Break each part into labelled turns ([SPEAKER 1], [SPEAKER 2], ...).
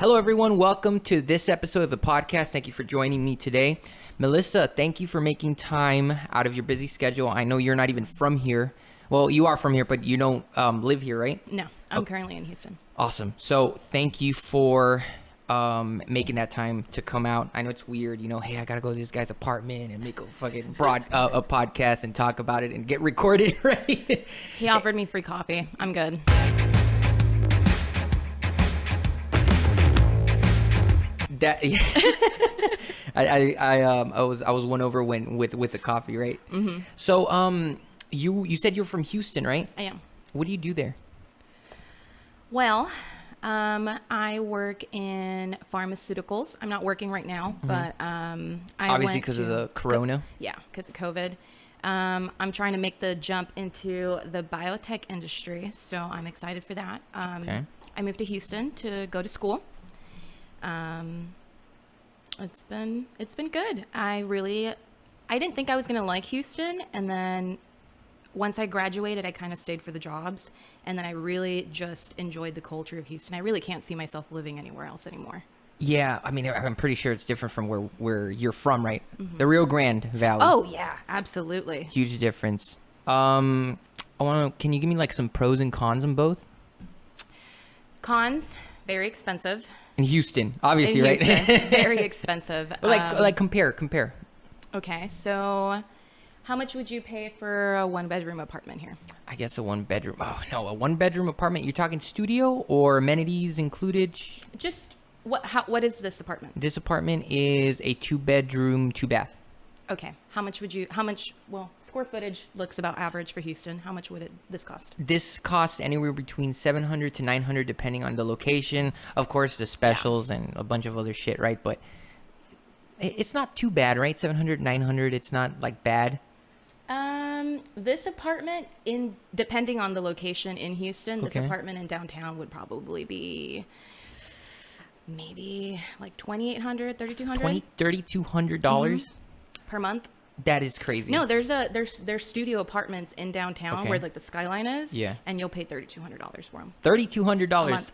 [SPEAKER 1] Hello, everyone. Welcome to this episode of the podcast. Thank you for joining me today. Melissa, thank you for making time out of your busy schedule. I know you're not even from here. Well, you are from here, but you don't live here, right?
[SPEAKER 2] No, I'm currently in Houston.
[SPEAKER 1] Awesome. So thank you for making that time to come out. I know it's weird, hey, I got to go to this guy's apartment and make a fucking a podcast and talk about it and get recorded, right?
[SPEAKER 2] He offered me free coffee. I'm good.
[SPEAKER 1] That I was won over with the coffee, right?
[SPEAKER 2] Mm-hmm.
[SPEAKER 1] So you said you're from Houston, right?
[SPEAKER 2] I am.
[SPEAKER 1] What do you do there?
[SPEAKER 2] Well, I work in pharmaceuticals. I'm not working right now, but I
[SPEAKER 1] obviously because of the corona.
[SPEAKER 2] Yeah, because of COVID. I'm trying to make the jump into the biotech industry, so I'm excited for that.
[SPEAKER 1] Okay.
[SPEAKER 2] I moved to Houston to go to school. It's been good. I didn't think I was going to like Houston. And then once I graduated, I kind of stayed for the jobs. And then I really just enjoyed the culture of Houston. I really can't see myself living anywhere else anymore.
[SPEAKER 1] Yeah. I mean, I'm pretty sure it's different from where you're from, right? Mm-hmm. The Rio Grande Valley.
[SPEAKER 2] Oh yeah, absolutely.
[SPEAKER 1] Huge difference. Can you give me like some pros and cons on both?
[SPEAKER 2] Cons, very expensive.
[SPEAKER 1] In Houston, obviously,
[SPEAKER 2] in
[SPEAKER 1] right?
[SPEAKER 2] Houston, very expensive.
[SPEAKER 1] Like compare.
[SPEAKER 2] Okay, so how much would you pay for a one-bedroom apartment here?
[SPEAKER 1] I guess a one-bedroom. Oh no, a one-bedroom apartment. You're talking studio or amenities included?
[SPEAKER 2] Just what is this apartment?
[SPEAKER 1] This apartment is a 2-bedroom, 2-bath.
[SPEAKER 2] Okay, square footage looks about average for Houston. How much would this cost?
[SPEAKER 1] This costs anywhere between $700 to $900 depending on the location. Of course, the specials and a bunch of other shit, right? But it's not too bad, right? $700, $900, it's not like bad.
[SPEAKER 2] This apartment, depending on the location in Houston, this
[SPEAKER 1] Okay.
[SPEAKER 2] apartment in downtown would probably be maybe like $2,800, $3,200.
[SPEAKER 1] $3,200?
[SPEAKER 2] Per month.
[SPEAKER 1] That is crazy.
[SPEAKER 2] No, there's studio apartments in downtown
[SPEAKER 1] Okay.
[SPEAKER 2] where like the skyline is.
[SPEAKER 1] Yeah.
[SPEAKER 2] And you'll pay $3,200 for them.
[SPEAKER 1] $3,200.
[SPEAKER 2] A month.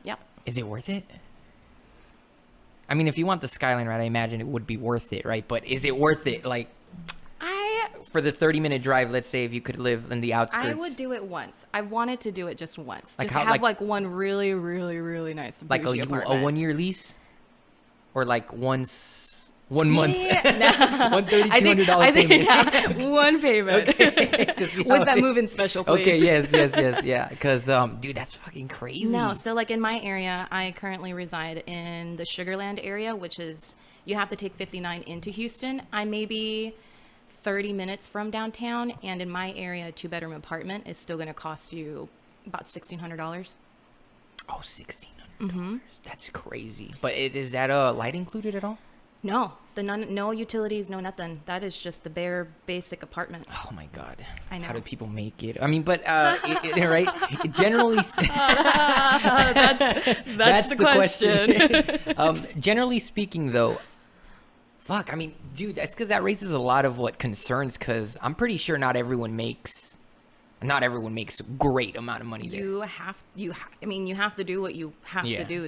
[SPEAKER 2] Yep.
[SPEAKER 1] Is it worth it? I mean, if you want the skyline, right, I imagine it would be worth it, right? But is it worth it? Like, for the 30-minute drive, let's say if you could live in the outskirts.
[SPEAKER 2] I would do it once. I wanted to do it just once.
[SPEAKER 1] Like
[SPEAKER 2] just
[SPEAKER 1] how-
[SPEAKER 2] to have
[SPEAKER 1] like-
[SPEAKER 2] one really, really, really nice
[SPEAKER 1] like a
[SPEAKER 2] apartment.
[SPEAKER 1] 1-year lease? Or like 1 month?
[SPEAKER 2] Yeah,
[SPEAKER 1] One $3,200 payment.
[SPEAKER 2] Yeah, one payment.
[SPEAKER 1] Okay.
[SPEAKER 2] With that move-in special, please.
[SPEAKER 1] Okay, yes, yeah. Because, dude, that's fucking crazy.
[SPEAKER 2] No, so like in my area, I currently reside in the Sugarland area, which is, you have to take 59 into Houston. I may be 30 minutes from downtown, and in my area, a 2-bedroom apartment is still going to cost you about $1,600.
[SPEAKER 1] Oh, $1,600.
[SPEAKER 2] Mm-hmm.
[SPEAKER 1] That's crazy. But is that light included at all?
[SPEAKER 2] No, no utilities, no nothing. That is just the bare basic apartment.
[SPEAKER 1] Oh my God!
[SPEAKER 2] I know.
[SPEAKER 1] How do people make it? I mean, but right? Generally,
[SPEAKER 2] That's the question.
[SPEAKER 1] Generally speaking, though, fuck. I mean, dude, that's because that raises a lot of concerns. Because I'm pretty sure not everyone makes a great amount of money there.
[SPEAKER 2] You have to do what you have to do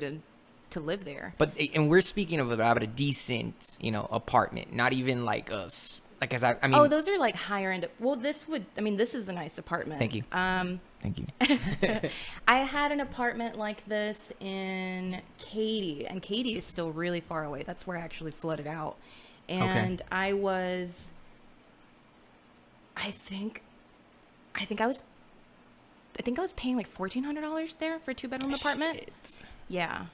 [SPEAKER 2] to live there.
[SPEAKER 1] But and we're speaking about a decent, apartment, not even like us. Like as I mean.
[SPEAKER 2] Oh, those are like higher end. Well, this is a nice apartment.
[SPEAKER 1] Thank you. Thank you.
[SPEAKER 2] I had an apartment like this in Katy, and Katy is still really far away. That's where I actually flooded out. And I think I was paying like $1,400 there for a 2-bedroom apartment.
[SPEAKER 1] Shit.
[SPEAKER 2] Yeah.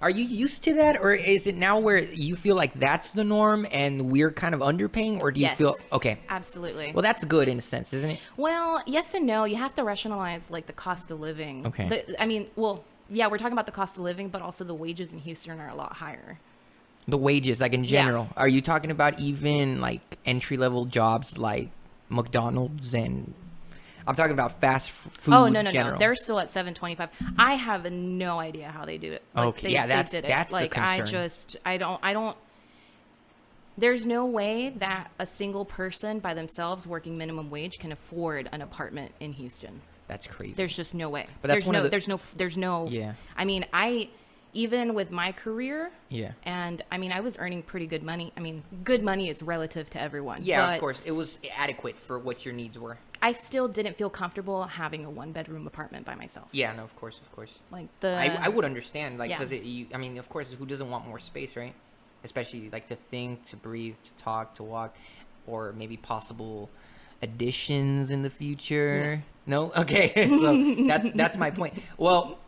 [SPEAKER 1] Are you used to that, or is it now where you feel like that's the norm and we're kind of underpaying, or do you feel okay?
[SPEAKER 2] Absolutely.
[SPEAKER 1] Well, that's good in a sense, isn't it?
[SPEAKER 2] Well, yes and no. You have to rationalize like the cost of living.
[SPEAKER 1] Okay.
[SPEAKER 2] We're talking about the cost of living, but also the wages in Houston are a lot higher.
[SPEAKER 1] The wages, like in general. Are you talking about even like entry-level jobs like McDonald's and... I'm talking about fast food.
[SPEAKER 2] Oh no,
[SPEAKER 1] general.
[SPEAKER 2] they're still at $7.25. I have no idea how they do it. Like,
[SPEAKER 1] okay, that's
[SPEAKER 2] they did
[SPEAKER 1] that's
[SPEAKER 2] it. Like
[SPEAKER 1] the concern.
[SPEAKER 2] I don't. There's no way that a single person by themselves working minimum wage can afford an apartment in Houston.
[SPEAKER 1] That's crazy.
[SPEAKER 2] There's just no way.
[SPEAKER 1] But that's
[SPEAKER 2] there's no. Yeah. I mean, even with my career,
[SPEAKER 1] Yeah.
[SPEAKER 2] and I mean, I was earning pretty good money. I mean, good money is relative to everyone.
[SPEAKER 1] Yeah,
[SPEAKER 2] but
[SPEAKER 1] of course. It was adequate for what your needs were.
[SPEAKER 2] I still didn't feel comfortable having a 1-bedroom apartment by myself.
[SPEAKER 1] Yeah, no, of course.
[SPEAKER 2] Like
[SPEAKER 1] I would understand, like,
[SPEAKER 2] Yeah.
[SPEAKER 1] because I mean, of course, who doesn't want more space, right? Especially like to think, to breathe, to talk, to walk, or maybe possible additions in the future. No, okay, so that's my point. Well,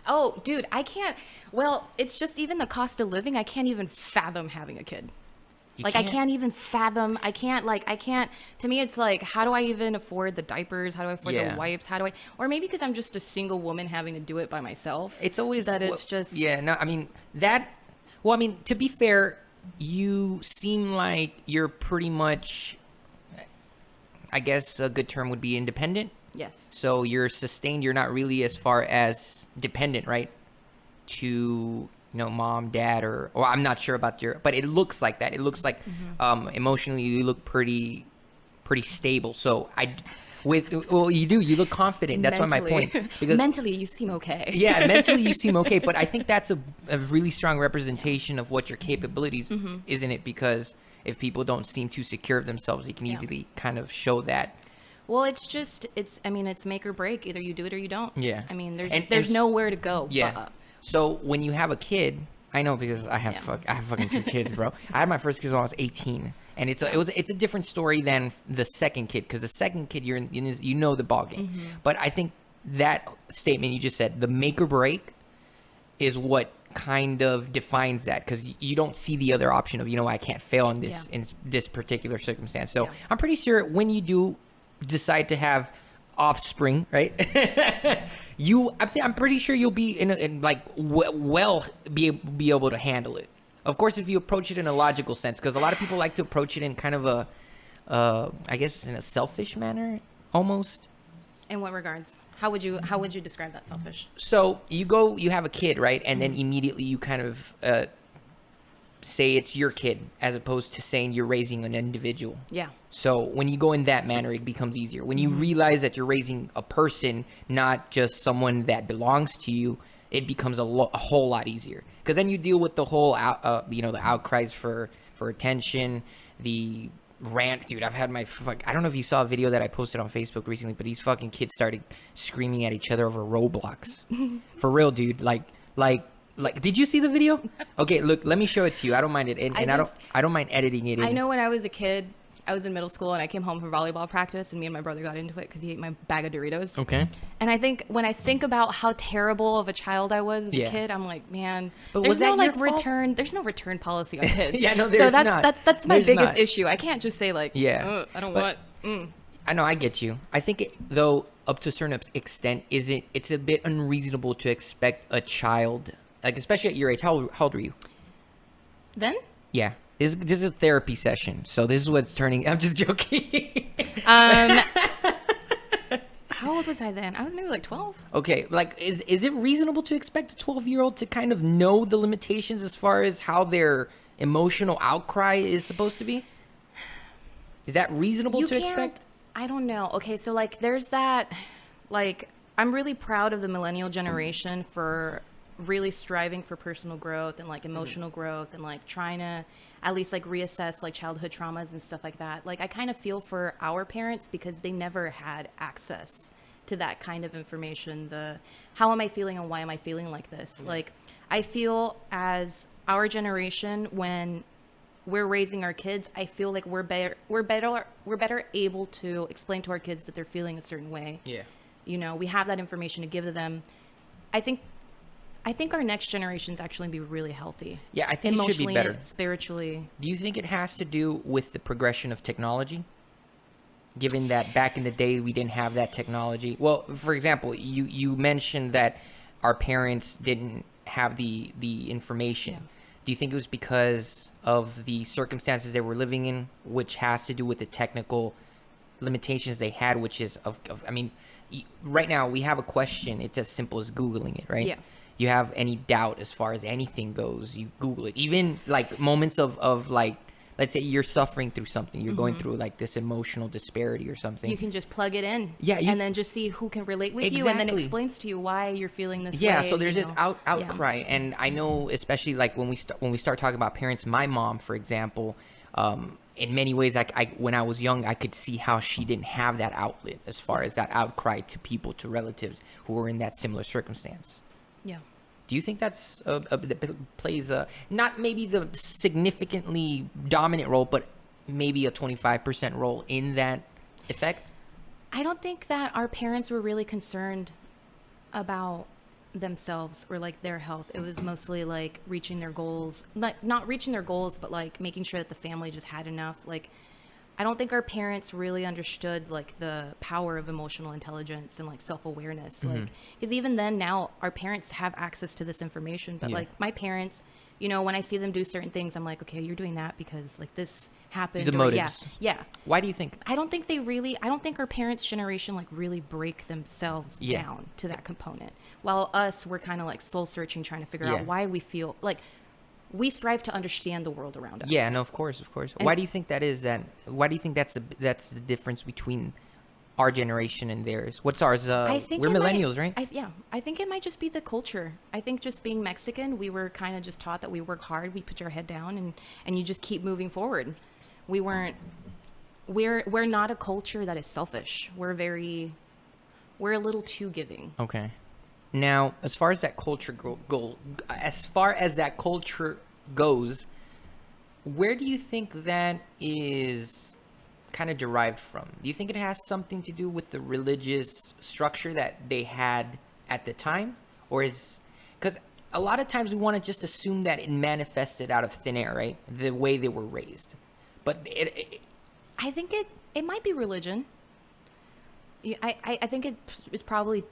[SPEAKER 2] Oh, dude, I can't. Well, it's just even the cost of living. I can't even fathom having a kid. I can't even fathom. I can't. To me, it's like, how do I even afford the diapers? How do I afford the wipes? Or maybe because I'm just a single woman having to do it by myself.
[SPEAKER 1] It's always
[SPEAKER 2] that it's just.
[SPEAKER 1] Yeah, no, I mean, that. Well, I mean, to be fair, you seem like you're pretty much, I guess a good term would be independent.
[SPEAKER 2] Yes.
[SPEAKER 1] So you're sustained. You're not really as far as dependent, right? To mom, dad, or I'm not sure about but it looks like that. It looks like emotionally you look pretty stable. So you look confident. That's why my point.
[SPEAKER 2] Because mentally you seem okay.
[SPEAKER 1] Yeah, mentally you seem okay, but I think that's a really strong representation of what your capabilities, isn't it? Because if people don't seem too secure of themselves, they can easily kind of show that.
[SPEAKER 2] Well, it's make or break. Either you do it or you don't.
[SPEAKER 1] Yeah.
[SPEAKER 2] I mean, there's nowhere to go.
[SPEAKER 1] Yeah.
[SPEAKER 2] But up.
[SPEAKER 1] So when you have a kid, I know because I have fucking 2 kids, bro. I had my first kid when I was 18, and it's a different story than the second kid, because the second kid you know the ball game. But I think that statement you just said, the make or break, is what kind of defines that, because you don't see the other option of I can't fail in this particular circumstance. So I'm pretty sure when you do decide to have offspring, right? I'm pretty sure you'll be be able to handle it. Of course, if you approach it in a logical sense, because a lot of people like to approach it in kind of a, I guess, in a selfish manner, almost.
[SPEAKER 2] In what regards? How would you describe that selfish?
[SPEAKER 1] So you have a kid, right? And then immediately you kind of say it's your kid, as opposed to saying you're raising an individual.
[SPEAKER 2] Yeah.
[SPEAKER 1] So when you go in that manner, it becomes easier. When you realize that you're raising a person, not just someone that belongs to you, it becomes a whole lot easier. Because then you deal with the whole, the outcries for attention, the rant. Dude, I've had I don't know if you saw a video that I posted on Facebook recently, but these fucking kids started screaming at each other over Roblox. For real, dude. Like, did you see the video? Okay, look, let me show it to you. I don't mind it, and I don't mind editing it.
[SPEAKER 2] I know when I was a kid, I was in middle school, and I came home from volleyball practice, and me and my brother got into it because he ate my bag of Doritos.
[SPEAKER 1] Okay.
[SPEAKER 2] And I think when I think about how terrible of a child I was as a kid, I'm like, man,
[SPEAKER 1] but
[SPEAKER 2] there's no
[SPEAKER 1] return.
[SPEAKER 2] There's no return policy on kids.
[SPEAKER 1] Yeah, no, there's not.
[SPEAKER 2] That's my biggest issue. I can't just say I don't want.
[SPEAKER 1] I know, I get you. I think though, up to a certain extent, it's a bit unreasonable to expect a child, like especially at your age. How old were you?
[SPEAKER 2] Then?
[SPEAKER 1] Yeah. This is a therapy session, so this is what's turning. I'm just joking.
[SPEAKER 2] How old was I then? I was maybe like 12.
[SPEAKER 1] Okay, like is it reasonable to expect a 12-year-old to kind of know the limitations as far as how their emotional outcry is supposed to be? Is that reasonable to expect?
[SPEAKER 2] I don't know. Okay, so there's that. I'm really proud of the millennial generation for really striving for personal growth and emotional growth and trying to at least reassess childhood traumas and stuff like that. I kind of feel for our parents because they never had access to that kind of information. The how am I feeling and why am I feeling like this? I feel as our generation, when we're raising our kids, I feel like we're better able to explain to our kids that they're feeling a certain way.
[SPEAKER 1] Yeah.
[SPEAKER 2] We have that information to give to them. I think our next generation's actually be really healthy.
[SPEAKER 1] Yeah, I think it should be better.
[SPEAKER 2] Spiritually.
[SPEAKER 1] Do you think it has to do with the progression of technology? Given that back in the day we didn't have that technology. Well, for example, you mentioned that our parents didn't have the information. Yeah. Do you think it was because of the circumstances they were living in, which has to do with the technical limitations they had, which is right now we have a question. It's as simple as Googling it, right?
[SPEAKER 2] Yeah.
[SPEAKER 1] You have any doubt as far as anything goes, you Google it. Even moments of let's say you're suffering through something, you're going through like this emotional disparity or something.
[SPEAKER 2] You can just plug it in,
[SPEAKER 1] Yeah,
[SPEAKER 2] and then just see who can relate with you, and then explains to you why you're feeling this way.
[SPEAKER 1] Yeah, so there's this outcry, and I know, especially like when we start talking about parents. My mom, for example, in many ways, I when I was young, I could see how she didn't have that outlet as far as that outcry to people, to relatives who were in that similar circumstance.
[SPEAKER 2] Yeah.
[SPEAKER 1] Do you think that's plays not maybe the significantly dominant role, but maybe a 25% role in that effect?
[SPEAKER 2] I don't think that our parents were really concerned about themselves or like their health. It was mostly like reaching their goals, not reaching their goals, but like making sure that the family just had enough. Like, I don't think our parents really understood like the power of emotional intelligence and like self-awareness. Like, because even then, now our parents have access to this information, but like my parents, you know, when I see them do certain things, I'm like, okay, you're doing that because like this happened.
[SPEAKER 1] The motives.
[SPEAKER 2] Yeah.
[SPEAKER 1] Why do you think?
[SPEAKER 2] I don't think our parents' generation like really break themselves down to that component. While us, we're kind of like soul searching, trying to figure out why we feel like we strive to understand the world around us.
[SPEAKER 1] Yeah, no, of course. And why do you think that is? Why do you think that's the difference between our generation and theirs? What's ours?
[SPEAKER 2] I think
[SPEAKER 1] we're millennials, right?
[SPEAKER 2] I think it might just be the culture. I think just being Mexican, we were kind of just taught that we work hard, we put your head down, and you just keep moving forward. We're not a culture that is selfish. We're a little too giving.
[SPEAKER 1] Okay. Now, as far as that culture goes, where do you think that is kind of derived from? Do you think it has something to do with the religious structure that they had at the time? Or because a lot of times we want to just assume that it manifested out of thin air, right? The way they were raised. But
[SPEAKER 2] I think it might be religion. I think it's probably,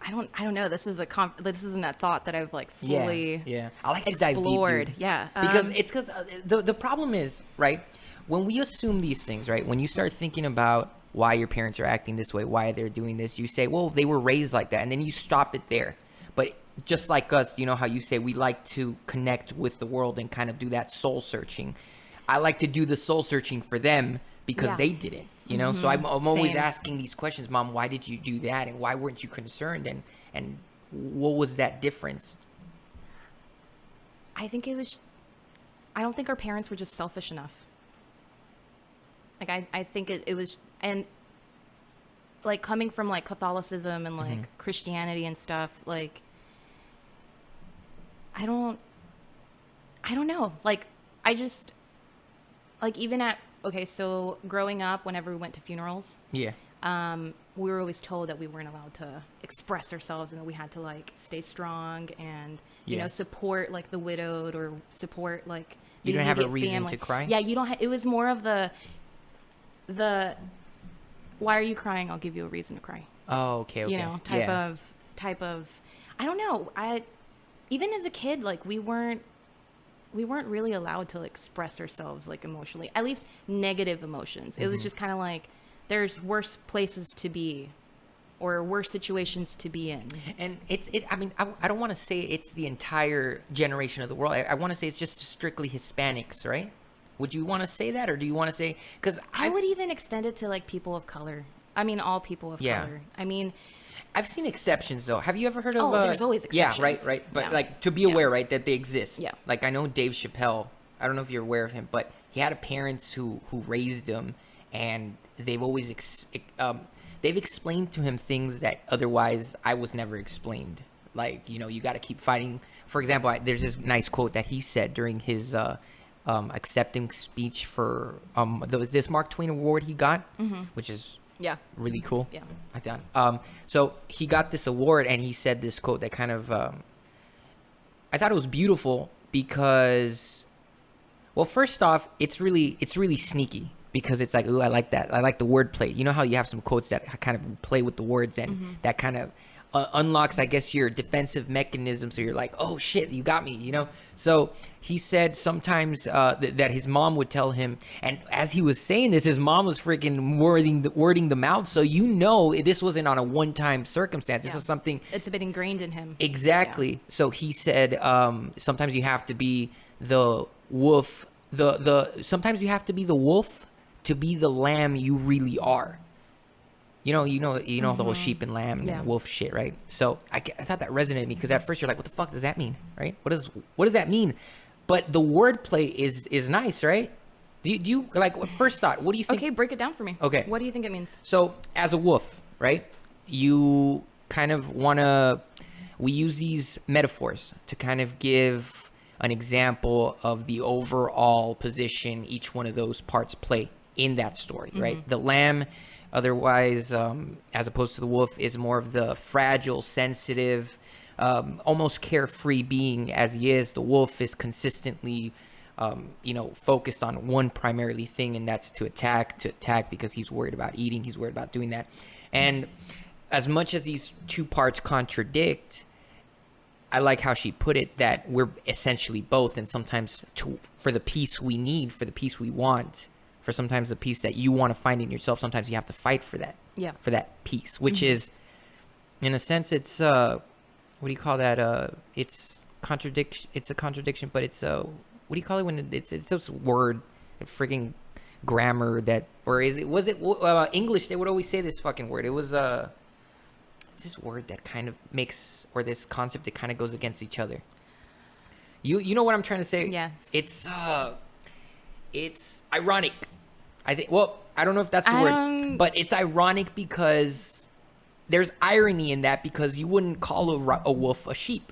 [SPEAKER 2] I don't know. This isn't a thought that I've like fully
[SPEAKER 1] I like to
[SPEAKER 2] explored.
[SPEAKER 1] Dive deep, dude.
[SPEAKER 2] Yeah,
[SPEAKER 1] because the problem is, right, when we assume these things, right, when you start thinking about why your parents are acting this way, why they're doing this, you say, well, they were raised like that, and then you stop it there. But just like us, you know how you say we like to connect with the world and kind of do that soul searching. I like to do the soul searching for them because they didn't, you know? So I'm always asking these questions, Mom, why did you do that? And why weren't you concerned? And what was that difference?
[SPEAKER 2] I don't think our parents were just selfish enough. Like, I think it was, and like coming from like Catholicism and like Christianity and stuff, like, I don't know. Like, I just, like, even so growing up, whenever we went to funerals, we were always told that we weren't allowed to express ourselves and that we had to like stay strong and you know, support like the widowed or support like the
[SPEAKER 1] you don't have a reason
[SPEAKER 2] family.
[SPEAKER 1] to cry.
[SPEAKER 2] Yeah, you don't. It was more of the why are you crying? I'll give you a reason to cry.
[SPEAKER 1] Oh, okay.
[SPEAKER 2] You know, type of. I don't know. Even as a kid, like we weren't really allowed to express ourselves like emotionally, at least negative emotions. It was just kind of like there's worse places to be or worse situations to be in. And
[SPEAKER 1] I don't want to say it's the entire generation of the world. I want to say it's just strictly Hispanics, right? Would you want to say that, or do you want to say, because
[SPEAKER 2] I would even extend it to like people of color. I mean, all people of color. I mean,
[SPEAKER 1] I've seen exceptions though. Have you ever heard of?
[SPEAKER 2] Oh, there's always exceptions.
[SPEAKER 1] Yeah, right. But like to be aware, right, that they exist.
[SPEAKER 2] Yeah.
[SPEAKER 1] Like I know Dave Chappelle. I don't know if you're aware of him, but he had parents who raised him, and they've always they've explained to him things that otherwise I was never explained. Like, you know, you got to keep fighting. For example, there's this nice quote that he said during his accepting speech for this Mark Twain award he got, which is really cool. Yeah, I thought. So he got this award, and he said this quote that kind of I thought it was beautiful because, well, first off, it's really sneaky because it's like, ooh, I like that. I like the wordplay. You know how you have some quotes that kind of play with the words and that kind of unlocks, I guess, your defensive mechanism. So you're like, oh shit, you got me, you know? So he said sometimes that his mom would tell him, and as he was saying this, his mom was freaking wording them out. So you know this wasn't on a one-time circumstance. This is something.
[SPEAKER 2] It's a bit ingrained in him.
[SPEAKER 1] Exactly. Yeah. So he said sometimes you have to be the wolf sometimes you have to be the wolf to be the lamb you really are. You know the whole sheep and lamb and wolf shit, right? So I thought that resonated with me, because at first you're like, what the fuck does that mean, right? What does that mean? But the wordplay is nice, right? Do you like, first thought, what do you think?
[SPEAKER 2] Okay, break it down for me.
[SPEAKER 1] Okay.
[SPEAKER 2] What do you think it means?
[SPEAKER 1] So as a wolf, right, you kind of we use these metaphors to kind of give an example of the overall position each one of those parts play in that story, right? The lamb, otherwise, as opposed to the wolf, is more of the fragile, sensitive, almost carefree being as he is. The wolf is consistently focused on one primarily thing, and that's to attack because he's worried about eating. He's worried about doing that. And as much as these two parts contradict, I like how she put it, that we're essentially both. And sometimes for the peace we need, for the peace we want, for sometimes the peace that you want to find in yourself, sometimes you have to fight for that.
[SPEAKER 2] Yeah. For
[SPEAKER 1] that peace, which is, in a sense, it's, what do you call that? It's contradiction. It's a contradiction, but it's what do you call it when it's this word, frigging grammar that, or was it English? They would always say this fucking word. It was it's this word that kind of makes, or this concept that kind of goes against each other. You know what I'm trying to say?
[SPEAKER 2] Yes.
[SPEAKER 1] It's ironic. I think. Well, I don't know if that's the word, but it's ironic because there's irony in that, because you wouldn't call a wolf a sheep.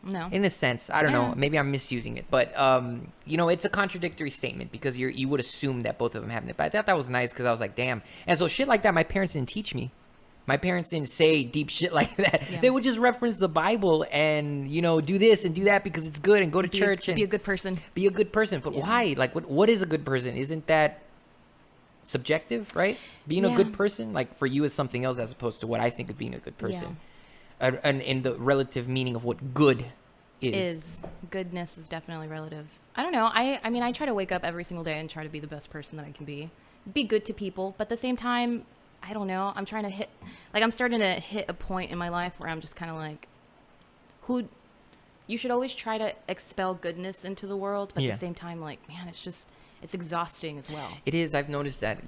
[SPEAKER 2] No.
[SPEAKER 1] In a sense, I don't know. Maybe I'm misusing it, but it's a contradictory statement, because you would assume that both of them have it. But I thought that was nice, because I was like, damn. And so shit like that, my parents didn't teach me. My parents didn't say deep shit like that. Yeah. They would just reference the Bible and do this and do that because it's good, and go to church and
[SPEAKER 2] be a good person.
[SPEAKER 1] Be a good person. But why? Like, what is a good person? Isn't that subjective, right? Being a good person, like, for you is something else as opposed to what I think of being a good person. Yeah. And in the relative meaning of what good is.
[SPEAKER 2] Goodness is definitely relative. I don't know. I mean, I try to wake up every single day and try to be the best person that I can be good to people, but at the same time, I don't know, I'm starting to hit a point in my life where I'm just kind of like, you should always try to expel goodness into the world, but at the same time, like, man, it's exhausting as well.
[SPEAKER 1] It is. I've noticed that.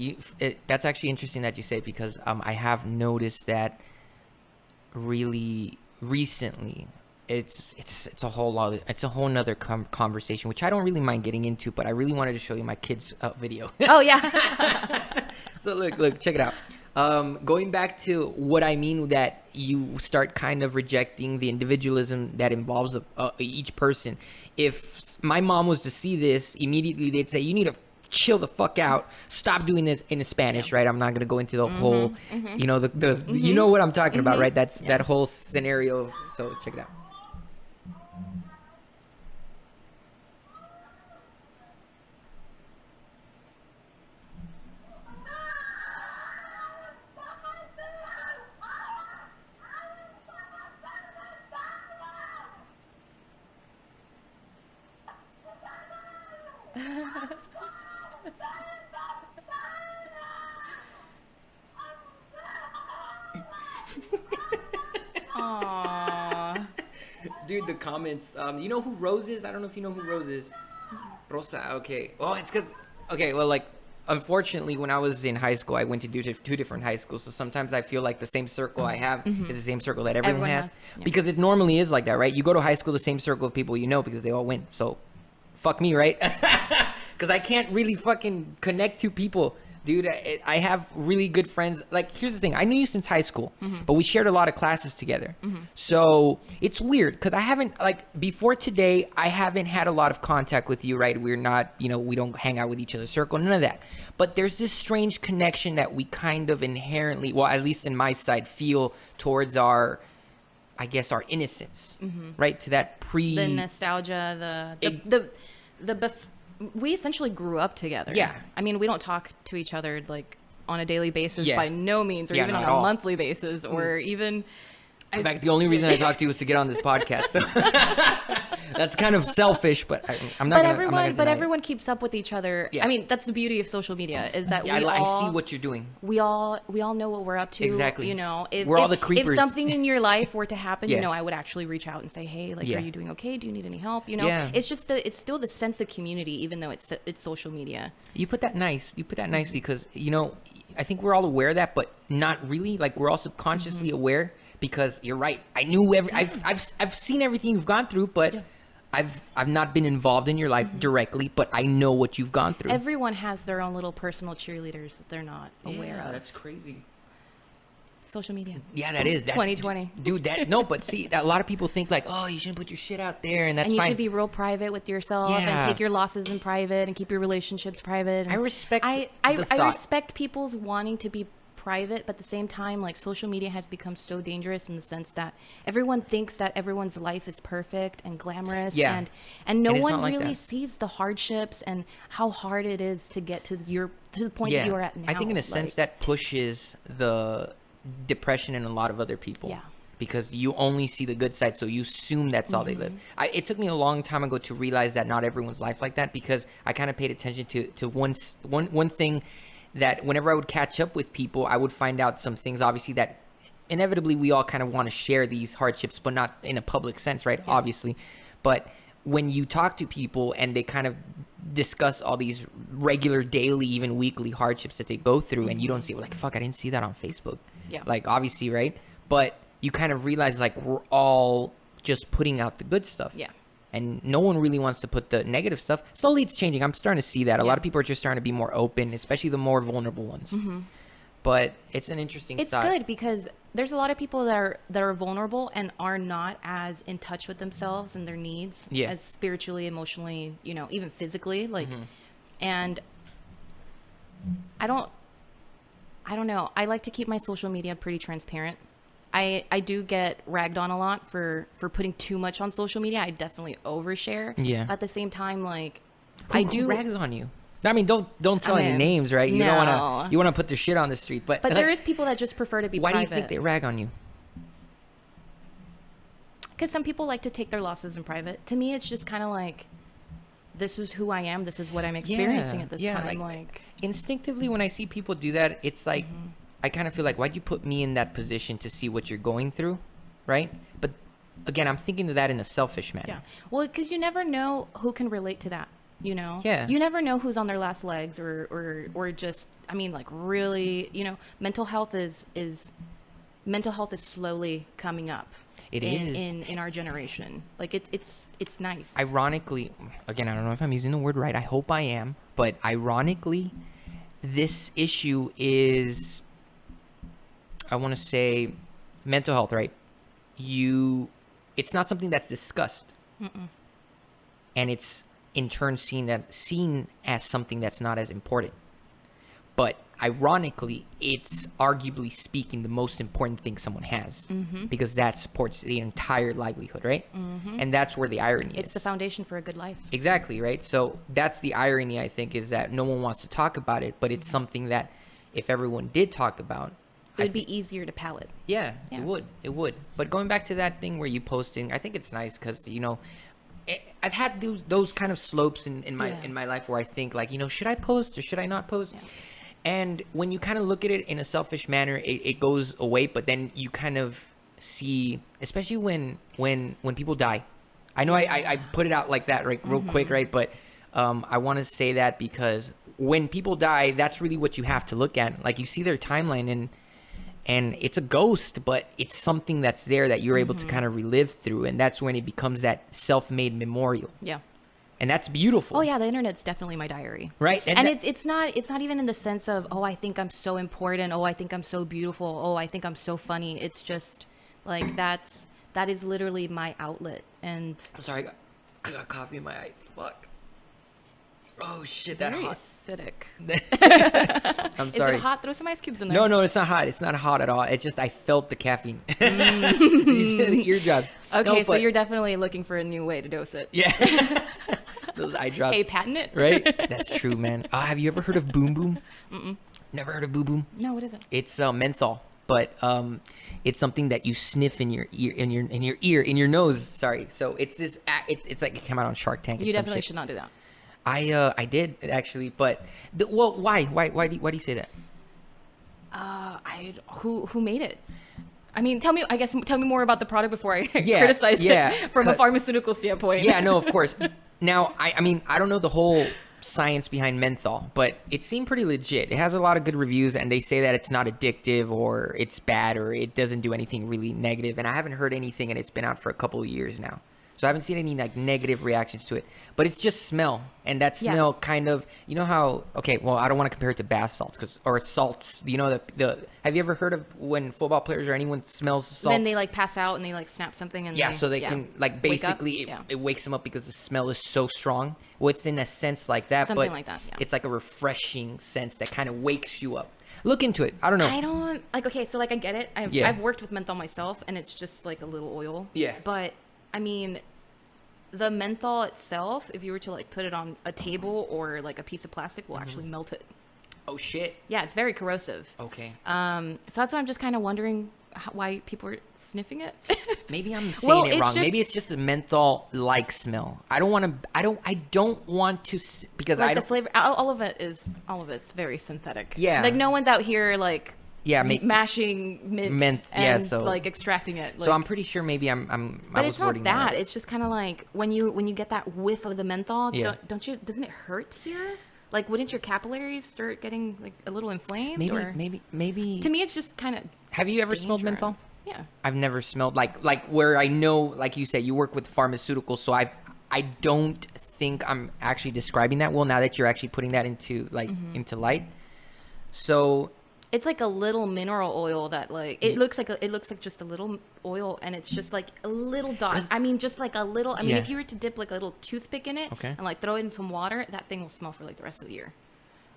[SPEAKER 1] That's actually interesting that you say it, because I have noticed that really recently. It's a whole nother conversation, which I don't really mind getting into, but I really wanted to show you my kids' video.
[SPEAKER 2] Oh yeah.
[SPEAKER 1] So look, check it out. Going back to what I mean, that you start kind of rejecting the individualism that involves each person. If my mom was to see this, immediately they'd say, you need to chill the fuck out, stop doing this, in Spanish, right? I'm not going to go into the whole, you know what I'm talking about, right? That's that whole scenario. So check it out.
[SPEAKER 2] Aww.
[SPEAKER 1] Dude, the comments. You know who Rose is? I don't know if you know who Rose is. Rosa. Okay. Oh, it's because. Okay. Well, like, unfortunately, when I was in high school, I went to two different high schools. So sometimes I feel like the same circle I have is the same circle that everyone has. Yeah. Because it normally is like that, right? You go to high school, the same circle of people you know, because they all went. So, fuck me, right? Because I can't really fucking connect to people. Dude, I have really good friends. Like, here's the thing. I knew you since high school, but we shared a lot of classes together. So it's weird because I haven't, like, before today, I haven't had a lot of contact with you, right? We're not, we don't hang out with each other's circle, none of that. But there's this strange connection that we kind of inherently, well, at least in my side, feel towards our innocence, right? To that
[SPEAKER 2] the nostalgia, we essentially grew up together.
[SPEAKER 1] Yeah.
[SPEAKER 2] I mean, we don't talk to each other like on a daily basis by no means, or even on a monthly basis, or even.
[SPEAKER 1] In fact, the only reason I talked to you was to get on this podcast. So. That's kind of selfish, but I'm not.
[SPEAKER 2] But
[SPEAKER 1] gonna,
[SPEAKER 2] everyone,
[SPEAKER 1] I'm not gonna
[SPEAKER 2] but
[SPEAKER 1] deny
[SPEAKER 2] everyone keeps up with each other.
[SPEAKER 1] Yeah.
[SPEAKER 2] I mean, that's the beauty of social media is that
[SPEAKER 1] it.
[SPEAKER 2] we
[SPEAKER 1] I
[SPEAKER 2] all
[SPEAKER 1] see what you're doing.
[SPEAKER 2] we all know what we're up to.
[SPEAKER 1] Exactly.
[SPEAKER 2] You know, if
[SPEAKER 1] We're all the
[SPEAKER 2] if
[SPEAKER 1] creepers.
[SPEAKER 2] something in your life were to happen,
[SPEAKER 1] Yeah.
[SPEAKER 2] you know, I would actually reach out and say, hey, like,
[SPEAKER 1] Yeah.
[SPEAKER 2] are you doing okay? Do you need any help? You know,
[SPEAKER 1] Yeah.
[SPEAKER 2] it's just it's still the sense of community, even though it's social media.
[SPEAKER 1] You put that nice. You put that nicely because you know, I think we're all aware of that, but not really. Like we're all subconsciously aware because you're right. I knew I've seen everything you've gone through, but.
[SPEAKER 2] Yeah.
[SPEAKER 1] I've not been involved in your life directly, but I know what you've gone through.
[SPEAKER 2] Everyone has their own little personal cheerleaders that they're not aware of.
[SPEAKER 1] That's crazy.
[SPEAKER 2] Social media.
[SPEAKER 1] Yeah, that is. That's,
[SPEAKER 2] 2020.
[SPEAKER 1] Dude, but see, a lot of people think like, oh, you shouldn't put your shit out there, and that's
[SPEAKER 2] And you
[SPEAKER 1] fine.
[SPEAKER 2] should be real private with yourself
[SPEAKER 1] Yeah.
[SPEAKER 2] and take your losses in private and keep your relationships private. And
[SPEAKER 1] I respect
[SPEAKER 2] I
[SPEAKER 1] the thought.
[SPEAKER 2] respect people's wanting to be private, but at the same time, like social media has become so dangerous in the sense that everyone thinks that everyone's life is perfect and glamorous,
[SPEAKER 1] Yeah.
[SPEAKER 2] and no
[SPEAKER 1] And it's
[SPEAKER 2] one
[SPEAKER 1] not like
[SPEAKER 2] really
[SPEAKER 1] that.
[SPEAKER 2] sees the hardships and how hard it is to get to the point that you are at now.
[SPEAKER 1] I think in a sense that pushes the depression in a lot of other people.
[SPEAKER 2] Yeah.
[SPEAKER 1] Because you only see the good side, so you assume that's all they live. It took me a long time ago to realize that not everyone's life like that, because I kind of paid attention to one thing that whenever I would catch up with people, I would find out some things, obviously, that inevitably we all kind of want to share these hardships, but not in a public sense, right?
[SPEAKER 2] Yeah.
[SPEAKER 1] Obviously. But when you talk to people and they kind of discuss all these regular, daily, even weekly hardships that they go through, and you don't see, like, fuck, I didn't see that on Facebook.
[SPEAKER 2] Yeah.
[SPEAKER 1] Like, obviously, right? But you kind of realize, like, we're all just putting out the good stuff.
[SPEAKER 2] Yeah.
[SPEAKER 1] And no one really wants to put the negative stuff. Slowly it's changing. I'm starting to see that. A lot of people are just starting to be more open, especially the more vulnerable ones. But it's an interesting
[SPEAKER 2] It's
[SPEAKER 1] thought.
[SPEAKER 2] good because there's a lot of people that are vulnerable and are not as in touch with themselves and their needs
[SPEAKER 1] Yeah.
[SPEAKER 2] as spiritually, emotionally, you know, even physically. Like, and I don't know. I like to keep my social media pretty transparent. I do get ragged on a lot for putting too much on social media. I definitely overshare.
[SPEAKER 1] Yeah.
[SPEAKER 2] At the same time, like,
[SPEAKER 1] Who rags on you? I mean, don't tell any
[SPEAKER 2] mean,
[SPEAKER 1] names, right? You don't
[SPEAKER 2] no.
[SPEAKER 1] want to. You want to put their shit on the street, but
[SPEAKER 2] But
[SPEAKER 1] like,
[SPEAKER 2] there is people that just prefer to be
[SPEAKER 1] why
[SPEAKER 2] private.
[SPEAKER 1] do you think they rag on you?
[SPEAKER 2] Because some people like to take their losses in private. To me, it's just kind of like, this is who I am. This is what I'm experiencing at this time. Like,
[SPEAKER 1] instinctively, when I see people do that, it's like I kind of feel like, why'd you put me in that position to see what you're going through, right? But again, I'm thinking of that in a selfish manner.
[SPEAKER 2] yeah. Well, because you never know who can relate to that. You know.
[SPEAKER 1] Yeah.
[SPEAKER 2] You never know who's on their last legs, or just. I mean, like, really. You know, mental health is slowly coming up.
[SPEAKER 1] It is.
[SPEAKER 2] in our generation. Like, it's nice.
[SPEAKER 1] Ironically, again, I don't know if I'm using the word right. I hope I am. But ironically, this issue is, I want to say, mental health, right? It's not something that's discussed. And it's in turn seen as something that's not as important. But ironically, it's arguably speaking the most important thing someone has, because that supports the entire livelihood, right? And that's where the irony is.
[SPEAKER 2] It's the foundation for a good life.
[SPEAKER 1] Exactly, right? So that's the irony, I think, is that no one wants to talk about it, but it's something that if everyone did talk about,
[SPEAKER 2] It would be easier to palate.
[SPEAKER 1] yeah,
[SPEAKER 2] Yeah.
[SPEAKER 1] it would. But going back to that thing where you posting, I think it's nice because, you know, I've had those kind of slopes in my life where I think, like, you know, should I post or should I not post?
[SPEAKER 2] Yeah.
[SPEAKER 1] And when you kind of look at it in a selfish manner, it goes away. But then you kind of see, especially when people die. I know I put it out like that, right, real quick, right? But I want to say that because when people die, that's really what you have to look at. Like, you see their timeline and it's a ghost, but it's something that's there that you're able to kind of relive through. And that's when it becomes that self-made memorial.
[SPEAKER 2] Yeah.
[SPEAKER 1] And that's beautiful.
[SPEAKER 2] Oh yeah, the internet's definitely my diary.
[SPEAKER 1] Right.
[SPEAKER 2] And it's not even in the sense of, oh, I think I'm so important. Oh, I think I'm so beautiful. Oh, I think I'm so funny. It's just like that is literally my outlet. And
[SPEAKER 1] I'm sorry, I got coffee in my eye. Fuck. Oh shit, that
[SPEAKER 2] very
[SPEAKER 1] hot.
[SPEAKER 2] acidic.
[SPEAKER 1] I'm
[SPEAKER 2] Is
[SPEAKER 1] sorry.
[SPEAKER 2] it hot? Throw some ice cubes in there.
[SPEAKER 1] No, it's not hot. It's not hot at all. It's just I felt the caffeine. The eardrops.
[SPEAKER 2] Okay,
[SPEAKER 1] No,
[SPEAKER 2] so
[SPEAKER 1] but-
[SPEAKER 2] you're definitely looking for a new way to dose it.
[SPEAKER 1] Yeah. Those eye drops.
[SPEAKER 2] Hey, patent it.
[SPEAKER 1] Right? That's true, man. Have you ever heard of Boom Boom? Never heard of Boom Boom?
[SPEAKER 2] No, what is it?
[SPEAKER 1] It's menthol. but it's something that you sniff in your ear, nose. Sorry. So it's this. It's like it came out on Shark Tank.
[SPEAKER 2] You definitely should not do that.
[SPEAKER 1] I did actually, but why do you say that?
[SPEAKER 2] Who made it? I mean, tell me more about the product before I criticize it from a pharmaceutical standpoint.
[SPEAKER 1] Yeah, no, of course. Now, I mean, I don't know the whole science behind menthol, but it seemed pretty legit. It has a lot of good reviews, and they say that it's not addictive or it's bad or it doesn't do anything really negative. And I haven't heard anything, and it's been out for a couple of years now. So I haven't seen any like negative reactions to it, but it's just smell, and that smell kind of, you know how, okay, well, I don't want to compare it to bath salts or salts. You know, have you ever heard of when football players or anyone smells salts?
[SPEAKER 2] Then they like pass out and they like snap something and
[SPEAKER 1] so they can like basically it wakes them up because the smell is so strong. Well, it's in a sense like that,
[SPEAKER 2] something
[SPEAKER 1] but
[SPEAKER 2] like that,
[SPEAKER 1] it's like a refreshing sense that kind of wakes you up. Look into it. I don't know.
[SPEAKER 2] I don't like. Okay, so like I get it. I've worked with menthol myself, and it's just like a little oil.
[SPEAKER 1] Yeah,
[SPEAKER 2] but I mean, the menthol itself, if you were to like put it on a table or like a piece of plastic, will actually melt it.
[SPEAKER 1] Oh shit.
[SPEAKER 2] Yeah, it's very corrosive.
[SPEAKER 1] Okay.
[SPEAKER 2] So that's why I'm just kind of wondering why people are sniffing it.
[SPEAKER 1] Maybe I'm saying it wrong. Maybe it's just a menthol-like smell. I don't want to because
[SPEAKER 2] like
[SPEAKER 1] I don't.
[SPEAKER 2] The flavor, all of it's very synthetic.
[SPEAKER 1] Yeah.
[SPEAKER 2] Like no one's out here like.
[SPEAKER 1] Yeah,
[SPEAKER 2] mashing mint and like extracting it.
[SPEAKER 1] So I'm pretty sure maybe
[SPEAKER 2] But it's not that. It's just kind of like when you get that whiff of the menthol. Don't you? Doesn't it hurt here? Like, wouldn't your capillaries start getting like a little inflamed?
[SPEAKER 1] Maybe.
[SPEAKER 2] To me, it's just kind of.
[SPEAKER 1] Have you ever smelled menthol?
[SPEAKER 2] Yeah.
[SPEAKER 1] I've never smelled like where I know, like you said, you work with pharmaceuticals, so I don't think I'm actually describing that well now that you're actually putting that into into light. So.
[SPEAKER 2] It's like a little mineral oil that like it looks like just a little oil, and it's just like a little dot. I mean, just like a little. I mean, if you were to dip like a little toothpick in it and like throw it in some water, that thing will smell for like the rest of the year.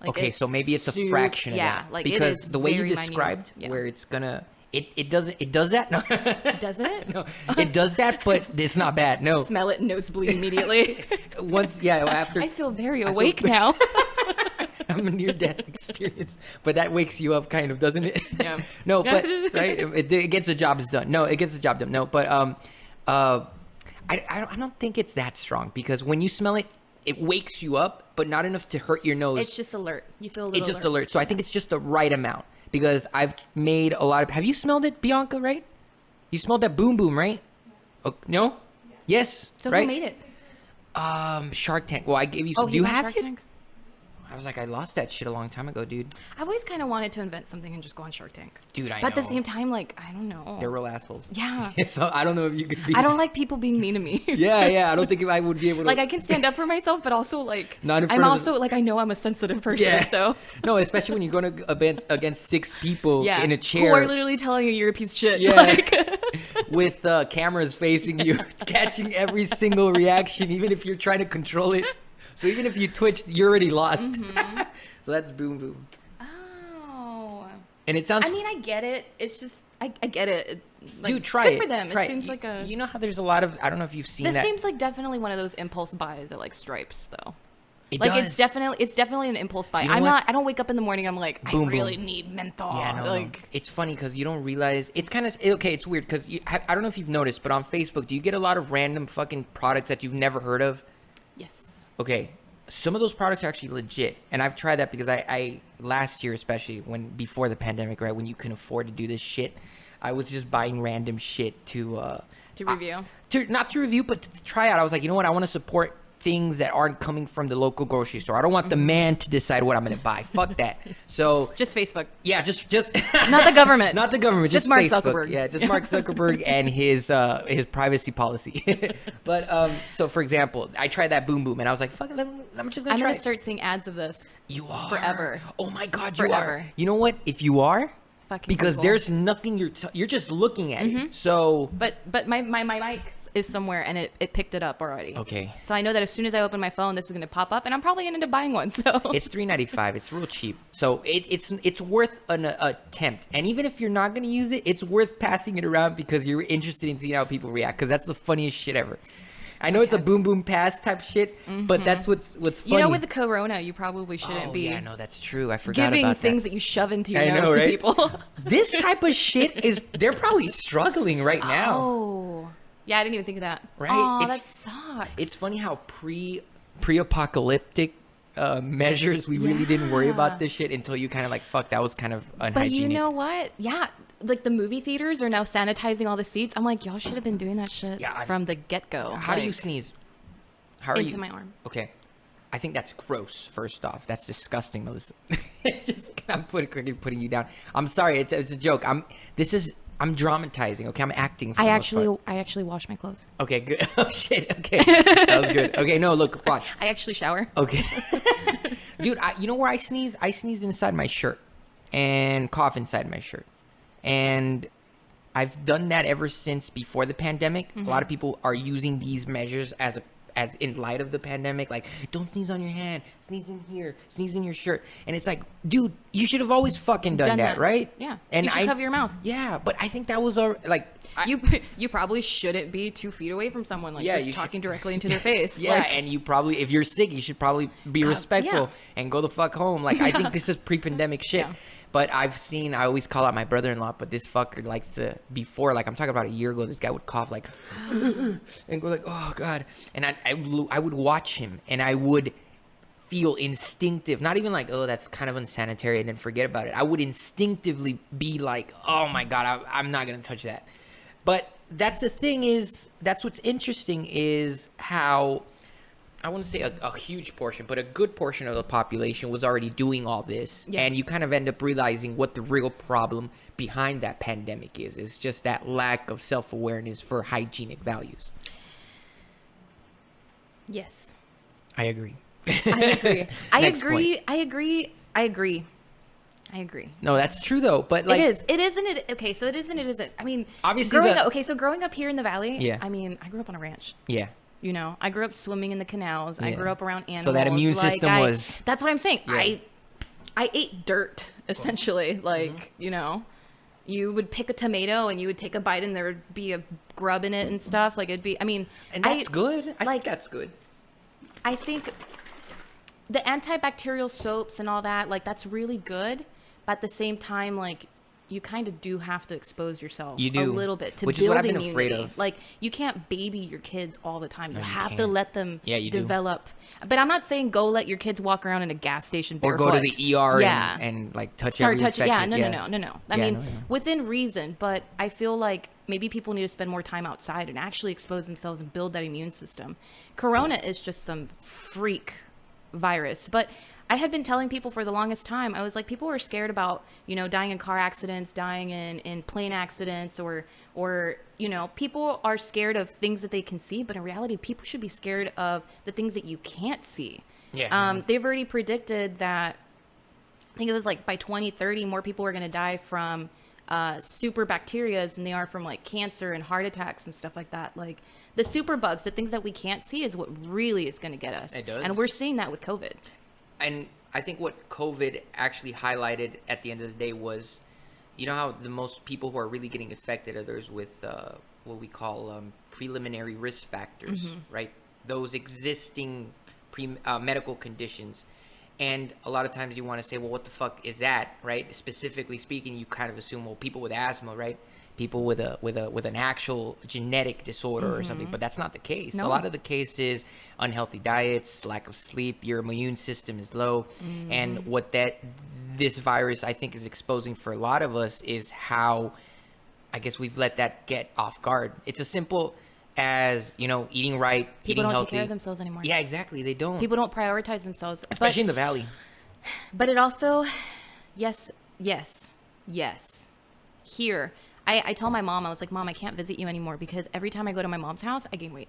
[SPEAKER 2] Like,
[SPEAKER 1] okay, so maybe it's a fraction of that.
[SPEAKER 2] Like
[SPEAKER 1] because
[SPEAKER 2] it is
[SPEAKER 1] the way you described where it's gonna it does that. No,
[SPEAKER 2] does it?
[SPEAKER 1] No, it does that, but it's not bad. No,
[SPEAKER 2] smell it, nosebleed immediately.
[SPEAKER 1] After
[SPEAKER 2] I feel very awake now.
[SPEAKER 1] I'm a near-death experience, but that wakes you up, kind of, doesn't it?
[SPEAKER 2] Yeah.
[SPEAKER 1] No, but right, it gets the job done. No, it gets the job done. No, but I don't think it's that strong because when you smell it, it wakes you up, but not enough to hurt your nose.
[SPEAKER 2] It's just alert. You feel a little.
[SPEAKER 1] It's just alert. So I think it's just the right amount because I've made a lot of. Have you smelled it, Bianca? Right? You smelled that boom boom, right? Oh, no. Yeah. Yes.
[SPEAKER 2] So
[SPEAKER 1] right?
[SPEAKER 2] who made it?
[SPEAKER 1] Shark Tank. Well, I gave you.
[SPEAKER 2] Oh,
[SPEAKER 1] do you have
[SPEAKER 2] Shark
[SPEAKER 1] it?
[SPEAKER 2] Tank?
[SPEAKER 1] I was like, I lost that shit a long time ago, dude.
[SPEAKER 2] I've always kind of wanted to invent something and just go on Shark Tank.
[SPEAKER 1] Dude, I know.
[SPEAKER 2] But at the same time, like, I don't know.
[SPEAKER 1] They're real assholes.
[SPEAKER 2] Yeah.
[SPEAKER 1] So I don't know if you could be.
[SPEAKER 2] I don't like people being mean to me.
[SPEAKER 1] Yeah. I don't think I would be able to.
[SPEAKER 2] Like, I can stand up for myself, but also, like,
[SPEAKER 1] not in front
[SPEAKER 2] I'm also, like, I know I'm a sensitive person, so.
[SPEAKER 1] No, especially when you're going against 6 people in a chair.
[SPEAKER 2] Who are literally telling you you're a piece of shit.
[SPEAKER 1] Yeah.
[SPEAKER 2] Like.
[SPEAKER 1] With cameras facing you, catching every single reaction, even if you're trying to control it. So even if you twitched, you're already lost. Mm-hmm. So that's boom boom.
[SPEAKER 2] Oh.
[SPEAKER 1] And it sounds.
[SPEAKER 2] I mean, I get it. It's just I get it. Like,
[SPEAKER 1] dude, try
[SPEAKER 2] good
[SPEAKER 1] it.
[SPEAKER 2] For them.
[SPEAKER 1] Try
[SPEAKER 2] it seems like a.
[SPEAKER 1] You know how there's a lot of. I don't know if you've seen that.
[SPEAKER 2] This seems like definitely one of those impulse buys at like Stripes, though.
[SPEAKER 1] It
[SPEAKER 2] like
[SPEAKER 1] does.
[SPEAKER 2] It's definitely an impulse buy.
[SPEAKER 1] You know
[SPEAKER 2] I don't wake up in the morning. I'm like,
[SPEAKER 1] boom,
[SPEAKER 2] I really need menthol.
[SPEAKER 1] Yeah, no,
[SPEAKER 2] like,
[SPEAKER 1] no. It's funny because you don't realize. It's kind of okay. It's weird because I don't know if you've noticed, but on Facebook, do you get a lot of random fucking products that you've never heard of?
[SPEAKER 2] Yes.
[SPEAKER 1] Okay. Some of those products are actually legit, and I've tried that because I last year, especially before the pandemic, right, when you couldn't afford to do this shit, I was just buying random shit to
[SPEAKER 2] review,
[SPEAKER 1] not to review, but to try out. I was like, you know what, I want to support things that aren't coming from the local grocery store. I don't want the man to decide what I'm going to buy. Fuck that. So
[SPEAKER 2] just Facebook.
[SPEAKER 1] Yeah, just
[SPEAKER 2] not the government.
[SPEAKER 1] Not the government. Just
[SPEAKER 2] Mark
[SPEAKER 1] Facebook.
[SPEAKER 2] Zuckerberg.
[SPEAKER 1] Yeah, just Mark Zuckerberg and his privacy policy. But so for example, I tried that boom boom and I was like, fuck it, I'm just gonna try.
[SPEAKER 2] I'm gonna start seeing ads of this.
[SPEAKER 1] You are
[SPEAKER 2] forever.
[SPEAKER 1] Oh my god,
[SPEAKER 2] forever.
[SPEAKER 1] You are. You know what? If you are.
[SPEAKER 2] Fucking
[SPEAKER 1] because
[SPEAKER 2] cool.
[SPEAKER 1] There's nothing you're just looking at it. So
[SPEAKER 2] but my mic is somewhere and it picked it up already.
[SPEAKER 1] Okay.
[SPEAKER 2] So I know that as soon as I open my phone, this is gonna pop up, and I'm probably gonna end up buying one. So
[SPEAKER 1] it's $3.95. It's real cheap. So it's worth an attempt. And even if you're not gonna use it, it's worth passing it around because you're interested in seeing how people react. Because that's the funniest shit ever. I know it's a boom boom pass type shit, but that's what's funny.
[SPEAKER 2] You know, with the corona, you probably shouldn't be.
[SPEAKER 1] Yeah, no, that's true. I forgot
[SPEAKER 2] giving
[SPEAKER 1] about
[SPEAKER 2] things
[SPEAKER 1] that.
[SPEAKER 2] that you shove into your
[SPEAKER 1] I
[SPEAKER 2] nose
[SPEAKER 1] know,
[SPEAKER 2] to
[SPEAKER 1] right?
[SPEAKER 2] people.
[SPEAKER 1] This type of shit they're probably struggling right now.
[SPEAKER 2] Oh, yeah, I didn't even think of that.
[SPEAKER 1] Right?
[SPEAKER 2] Oh, that sucks.
[SPEAKER 1] It's funny how pre-apocalyptic measures we really didn't worry about this shit until you kind of like, fuck, that was kind of unhygienic.
[SPEAKER 2] But you know what? Yeah, like the movie theaters are now sanitizing all the seats. I'm like, y'all should have been doing that shit from the get-go.
[SPEAKER 1] How do you sneeze? How are
[SPEAKER 2] into my arm.
[SPEAKER 1] Okay. I think that's gross, first off. That's disgusting, Melissa. I'm putting you down. I'm sorry. It's a joke. I'm dramatizing, okay? I'm acting for the most part.
[SPEAKER 2] I actually wash my clothes.
[SPEAKER 1] Okay, good. Oh, shit. Okay. That was good. Okay, no, look, watch.
[SPEAKER 2] I actually shower.
[SPEAKER 1] Okay. Dude, you know where I sneeze? I sneeze inside my shirt and cough inside my shirt. And I've done that ever since before the pandemic. A lot of people are using these measures as in light of the pandemic, like, don't sneeze on your hand, sneeze in here, sneeze in your shirt. And it's like, dude, you should have always fucking done that, right?
[SPEAKER 2] Yeah.
[SPEAKER 1] And
[SPEAKER 2] you should cover your mouth.
[SPEAKER 1] Yeah, but I think that was
[SPEAKER 2] you probably shouldn't be 2 feet away from someone, like
[SPEAKER 1] Yeah,
[SPEAKER 2] just talking directly into their face.
[SPEAKER 1] Yeah,
[SPEAKER 2] like,
[SPEAKER 1] and you probably, if you're sick, you should probably be respectful and go the fuck home. Like, I think this is pre-pandemic shit.
[SPEAKER 2] Yeah.
[SPEAKER 1] But I always call out my brother-in-law, but this fucker likes to, before, like, I'm talking about a year ago, this guy would cough like, and go like, oh God. And I would watch him, and I would feel instinctive, not even like, oh, that's kind of unsanitary, and then forget about it. I would instinctively be like, oh my God, I'm not going to touch that. But that's the thing that's what's interesting is how, I wouldn't say a huge portion, but a good portion of the population was already doing all this. Yeah. And you kind of end up realizing what the real problem behind that pandemic is. It's just that lack of self-awareness for hygienic values.
[SPEAKER 2] Yes.
[SPEAKER 1] I agree.
[SPEAKER 2] I agree.
[SPEAKER 1] No, that's true though. But like,
[SPEAKER 2] it isn't. Okay, so it isn't. I mean,
[SPEAKER 1] obviously,
[SPEAKER 2] growing up here in the valley.
[SPEAKER 1] Yeah.
[SPEAKER 2] I mean, I grew up on a ranch.
[SPEAKER 1] Yeah.
[SPEAKER 2] You know, I grew up swimming in the canals. I grew up around animals.
[SPEAKER 1] So that immune system was.
[SPEAKER 2] That's what I'm saying.
[SPEAKER 1] Yeah.
[SPEAKER 2] I ate dirt essentially. Like, you know, you would pick a tomato and you would take a bite and there would be a grub in it and stuff. Like it'd be. I mean,
[SPEAKER 1] and that's good. I think that's good.
[SPEAKER 2] I think the antibacterial soaps and all that, like that's really good. But at the same time, like you kind of do have to expose yourself a little bit to
[SPEAKER 1] which
[SPEAKER 2] build
[SPEAKER 1] is what I've been
[SPEAKER 2] immunity.
[SPEAKER 1] afraid of.
[SPEAKER 2] Like you can't baby your kids all the time. You have to let them
[SPEAKER 1] you
[SPEAKER 2] develop. But I'm not saying go let your kids walk around in a gas station barefoot.
[SPEAKER 1] Or go to the ER and like
[SPEAKER 2] start touching. Yeah, no. I mean,
[SPEAKER 1] no.
[SPEAKER 2] within reason. But I feel like maybe people need to spend more time outside and actually expose themselves and build that immune system. Corona is just some freak virus. But I had been telling people for the longest time, I was like, people are scared about, you know, dying in car accidents, dying in plane accidents, or, you know, people are scared of things that they can see. But in reality, people should be scared of the things that you can't see.
[SPEAKER 1] Yeah.
[SPEAKER 2] They've already predicted that, I think it was like by 2030, more people are going to die from super bacterias than they are from like cancer and heart attacks and stuff like that. Like the super bugs, the things that we can't see is what really is going to get us.
[SPEAKER 1] It does.
[SPEAKER 2] And we're seeing that with COVID.
[SPEAKER 1] And I think what COVID actually highlighted at the end of the day was, you know how the most people who are really getting affected are those with what we call preliminary risk factors, right? Those existing medical conditions. And a lot of times you want to say, well, what the fuck is that, right? Specifically speaking, you kind of assume, well, people with asthma, right? People with an actual genetic disorder or something, but that's not the case.
[SPEAKER 2] No.
[SPEAKER 1] A lot of the case is unhealthy diets, lack of sleep, your immune system is low, and what this virus I think is exposing for a lot of us is how I guess we've let that get off guard. It's as simple as, you know, eating right,
[SPEAKER 2] People
[SPEAKER 1] eating
[SPEAKER 2] don't
[SPEAKER 1] healthy.
[SPEAKER 2] take care of themselves anymore.
[SPEAKER 1] Yeah, exactly. They don't.
[SPEAKER 2] People don't prioritize themselves.
[SPEAKER 1] Especially in the valley.
[SPEAKER 2] But it also, yes. Here, I tell my mom, I was like, Mom, I can't visit you anymore because every time I go to my mom's house, I gain weight.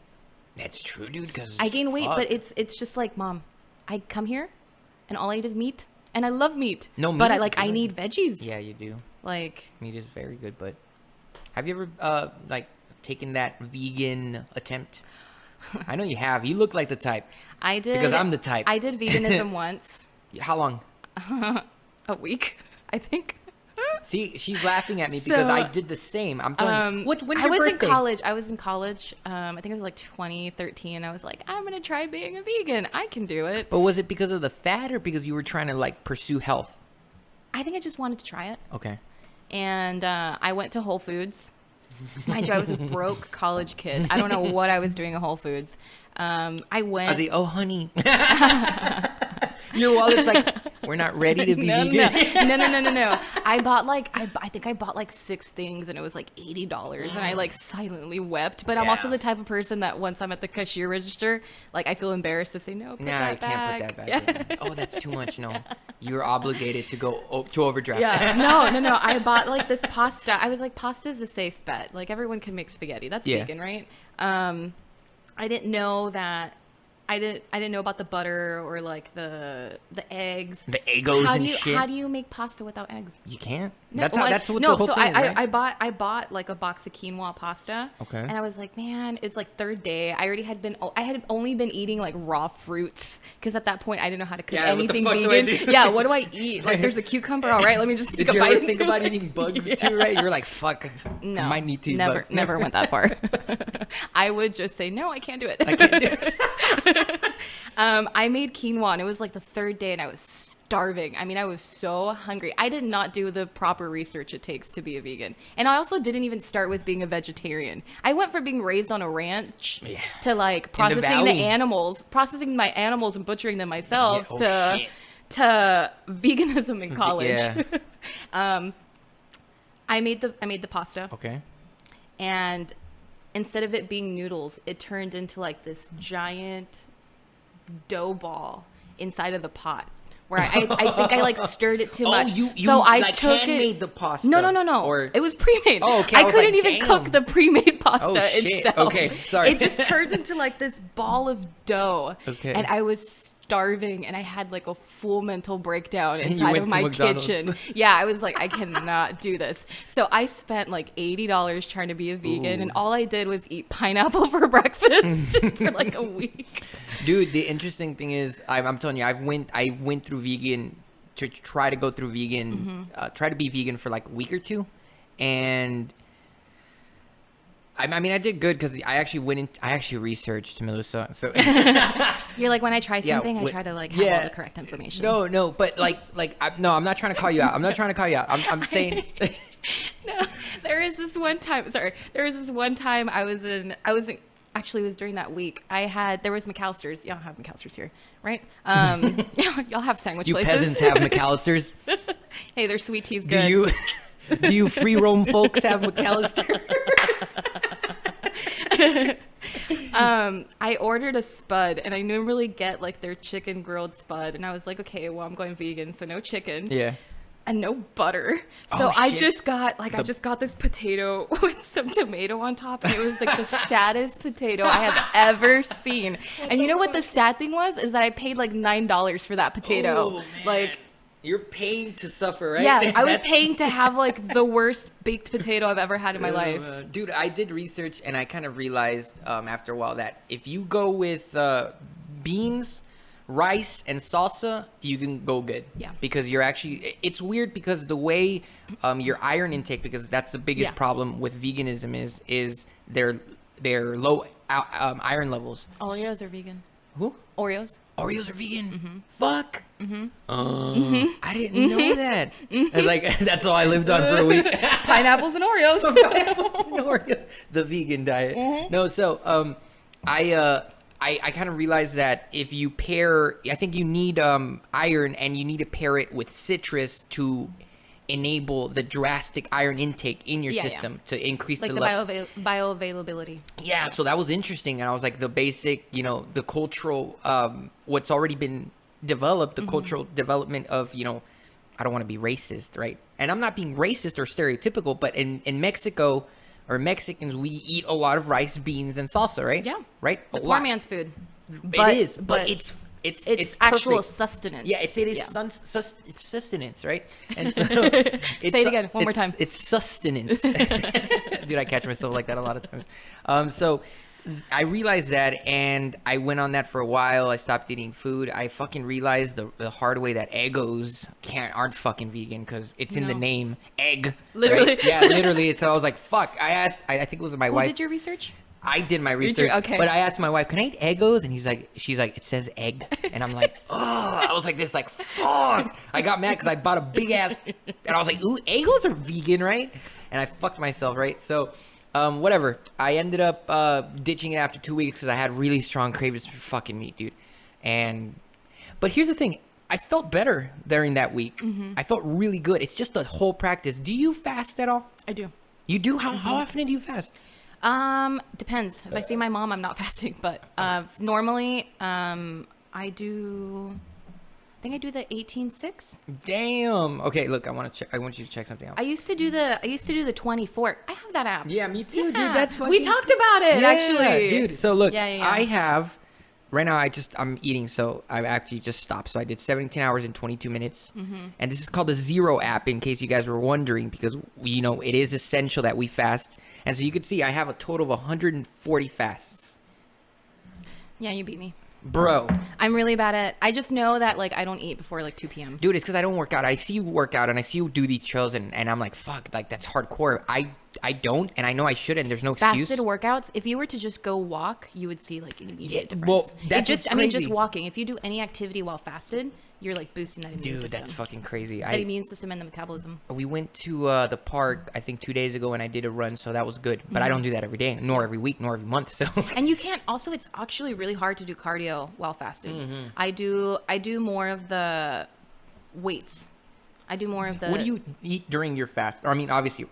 [SPEAKER 1] That's true, dude. Because
[SPEAKER 2] I gain weight, but it's just like, Mom, I come here and all I eat is meat, and I love meat.
[SPEAKER 1] No, meat
[SPEAKER 2] but
[SPEAKER 1] is
[SPEAKER 2] I
[SPEAKER 1] good.
[SPEAKER 2] need veggies.
[SPEAKER 1] Yeah, you do.
[SPEAKER 2] Like
[SPEAKER 1] Meat is very good, but have you ever taken that vegan attempt? I know you have. You look like the type.
[SPEAKER 2] I did
[SPEAKER 1] because I'm the type.
[SPEAKER 2] I did veganism once.
[SPEAKER 1] How long?
[SPEAKER 2] A week, I think.
[SPEAKER 1] See, she's laughing at me because I did the same. I'm telling you. When's your
[SPEAKER 2] I was
[SPEAKER 1] birthday?
[SPEAKER 2] in college. I was in college. I think it was like 2013. I was like, I'm gonna try being a vegan. I can do it.
[SPEAKER 1] But was it because of the fad or because you were trying to like pursue health?
[SPEAKER 2] I think I just wanted to try it.
[SPEAKER 1] Okay.
[SPEAKER 2] And I went to Whole Foods. Mind you, I was a broke college kid. I don't know what I was doing at Whole Foods. I went.
[SPEAKER 1] I was like, oh, honey. Your wallet's like, we're not ready to be vegan.
[SPEAKER 2] No. I bought like, I think I bought like 6 things and it was like $80 and I like silently wept. But I'm also the type of person that once I'm at the cashier register, like I feel embarrassed to say, no, put that
[SPEAKER 1] I can't put that back in. Oh, that's too much. No, you're obligated to go to overdraft.
[SPEAKER 2] Yeah, no. I bought like this pasta. I was like, pasta is a safe bet. Like everyone can make spaghetti. That's vegan, right? I didn't know that. I didn't know about the butter or like the eggs.
[SPEAKER 1] The Eggos shit.
[SPEAKER 2] How do you make pasta without eggs?
[SPEAKER 1] You can't.
[SPEAKER 2] No,
[SPEAKER 1] That's what the whole thing is, right?
[SPEAKER 2] I bought like a box of quinoa pasta.
[SPEAKER 1] Okay.
[SPEAKER 2] And I was like, man, it's like third day. I had only been eating like raw fruits because at that point I didn't know how to cook anything vegan. Yeah, what do I eat? Like there's a cucumber. All right, let me just take a bite.
[SPEAKER 1] Did you ever think about eating bugs too? Right? You're like, fuck.
[SPEAKER 2] No,
[SPEAKER 1] I might need to eat bugs.
[SPEAKER 2] Never went that far. I would just say no, I can't do it.
[SPEAKER 1] I can't do it.
[SPEAKER 2] I made quinoa and it was like the third day and I was starving. I mean, I was so hungry. I did not do the proper research it takes to be a vegan. And I also didn't even start with being a vegetarian. I went from being raised on a ranch to like processing my animals and butchering them myself to veganism in college.
[SPEAKER 1] Yeah.
[SPEAKER 2] I made the pasta.
[SPEAKER 1] Okay.
[SPEAKER 2] And instead of it being noodles, it turned into like this giant dough ball inside of the pot where I think I like stirred it too much. So I like took
[SPEAKER 1] made the pasta.
[SPEAKER 2] No.
[SPEAKER 1] Or...
[SPEAKER 2] It was pre-made.
[SPEAKER 1] Oh, okay.
[SPEAKER 2] I couldn't even cook the pre-made pasta itself.
[SPEAKER 1] Okay, sorry.
[SPEAKER 2] It just turned into like this ball of dough.
[SPEAKER 1] Okay.
[SPEAKER 2] And I was starving and I had like a full mental breakdown inside of my kitchen. Yeah, I was like, I cannot do this. So I spent like $80 trying to be a vegan and all I did was eat pineapple for breakfast for like a week.
[SPEAKER 1] Dude, the interesting thing is, I'm telling you, I went through vegan to try to go through vegan, try to be vegan for like a week or two, and I mean, I did good because I actually researched, Melissa. So
[SPEAKER 2] you're like, when I try something, I try to like have all the correct information.
[SPEAKER 1] No, but I'm not trying to call you out. I'm saying.
[SPEAKER 2] No, there was this one time I was in. Actually, it was during that week. There was McAllister's. Y'all have McAllister's here, right? Y'all have sandwich places.
[SPEAKER 1] You peasants have McAllister's.
[SPEAKER 2] Hey, their sweet tea's good.
[SPEAKER 1] Do you free roam folks have McAllister's?
[SPEAKER 2] I ordered a spud, and I normally get like their chicken grilled spud, and I was like, okay, well, I'm going vegan, so no chicken. Yeah. And no butter. So I just got this potato with some tomato on top, and it was like the saddest potato I have ever seen. And you know what the sad thing was? Is that I paid like $9 for that potato. Like,
[SPEAKER 1] you're paying to suffer, right?
[SPEAKER 2] Yeah, I was paying to have like the worst baked potato I've ever had in my life.
[SPEAKER 1] Dude, I did research and I kind of realized after a while that if you go with beans, rice, and salsa, you can go good. Yeah. Because it's weird because the way your iron intake, because that's the biggest problem with veganism is their low iron levels.
[SPEAKER 2] Oreos are vegan.
[SPEAKER 1] Who?
[SPEAKER 2] Oreos
[SPEAKER 1] are vegan. Mm-hmm. Fuck. Mm-hmm. I didn't know that. I was like, that's all I lived on for a week.
[SPEAKER 2] Pineapples and Oreos.
[SPEAKER 1] The vegan diet. Mm-hmm. No, so I kind of realized that if you I think you need iron, and you need to pair it with citrus to enable the drastic iron intake in your system to increase
[SPEAKER 2] like the bioavailability.
[SPEAKER 1] Yeah, so that was interesting, and I was like, the basic, the cultural, what's already been developed, the cultural development of, I don't want to be racist, right? And I'm not being racist or stereotypical, but in Mexico, or Mexicans, we eat a lot of rice, beans, and salsa, right? Yeah. Right?
[SPEAKER 2] The poor man's food.
[SPEAKER 1] It is, but it's
[SPEAKER 2] actual
[SPEAKER 1] perfect.
[SPEAKER 2] Sustenance.
[SPEAKER 1] Yeah, it is sustenance, right? And so
[SPEAKER 2] say it again one more time.
[SPEAKER 1] It's sustenance. Dude, I catch myself like that a lot of times. So I realized that, and I went on that for a while. I stopped eating food. I fucking realized the hard way that Eggos aren't fucking vegan because it's in the
[SPEAKER 2] No.
[SPEAKER 1] name egg.
[SPEAKER 2] Literally.
[SPEAKER 1] Right? Yeah, literally. So I was like, fuck. I think it was my
[SPEAKER 2] Who
[SPEAKER 1] wife.
[SPEAKER 2] did your research?
[SPEAKER 1] I did my research,
[SPEAKER 2] okay.
[SPEAKER 1] but I asked my wife, "Can I eat Eggos?" And she's like, "It says egg," and I'm like, "Oh!" I was like, "This, like, fuck!" I got mad because I bought a big ass, and I was like, "Ooh, Eggos are vegan, right?" And I fucked myself, right? So, whatever. I ended up ditching it after 2 weeks because I had really strong cravings for fucking meat, dude. But here's the thing: I felt better during that week.
[SPEAKER 2] Mm-hmm.
[SPEAKER 1] I felt really good. It's just the whole practice. Do you fast at all?
[SPEAKER 2] I do.
[SPEAKER 1] You do? How often do you fast?
[SPEAKER 2] Depends. If I see my mom, I'm not fasting, but normally I think I do the 18-6.
[SPEAKER 1] Damn. Okay, look, I want you to check something out.
[SPEAKER 2] I used to do the 24. I have that app.
[SPEAKER 1] Yeah, me too, dude.
[SPEAKER 2] Yeah.
[SPEAKER 1] That's fucking...
[SPEAKER 2] We talked about it, actually.
[SPEAKER 1] Dude, so look,
[SPEAKER 2] Yeah.
[SPEAKER 1] I have... Right now, I'm eating, so I've actually just stopped. So I did 17 hours and 22 minutes. Mm-hmm. And this is called the Zero app, in case you guys were wondering, because, it is essential that we fast. And so you can see I have a total of 140 fasts.
[SPEAKER 2] Yeah, you beat me.
[SPEAKER 1] Bro.
[SPEAKER 2] I'm really bad at... I just know that, I don't eat before, 2 p.m.
[SPEAKER 1] Dude, it's because I don't work out. I see you work out, and I see you do these trails, and I'm like, fuck, that's hardcore. I don't, and I know I shouldn't. There's no excuse.
[SPEAKER 2] Fasted workouts, if you were to just go walk, you would see, an immediate difference.
[SPEAKER 1] Well, that's
[SPEAKER 2] just walking. If you do any activity while fasted, you're, boosting that immune system.
[SPEAKER 1] Dude, that's fucking crazy.
[SPEAKER 2] That immune system and the metabolism.
[SPEAKER 1] We went to the park, I think 2 days ago, and I did a run, so that was good. But I don't do that every day, nor every week, nor every month. So.
[SPEAKER 2] And you can't. Also, it's actually really hard to do cardio while fasting. Mm-hmm. I do more of the weights. I do more of the...
[SPEAKER 1] What do you eat during your fast? Or, I mean, obviously,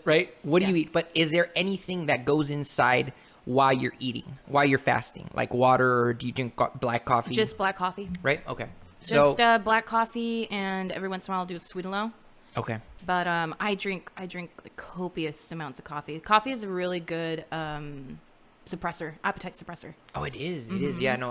[SPEAKER 1] right? What do you eat? But is there anything that goes inside while you're eating, while you're fasting? Like water, or do you drink black coffee?
[SPEAKER 2] Just black coffee.
[SPEAKER 1] Right? Okay. So,
[SPEAKER 2] just black coffee, and every once in a while I'll do a sweet and low.
[SPEAKER 1] Okay.
[SPEAKER 2] But I drink copious amounts of coffee. Coffee is a really good appetite suppressor.
[SPEAKER 1] Oh, it is. It is. Yeah, no,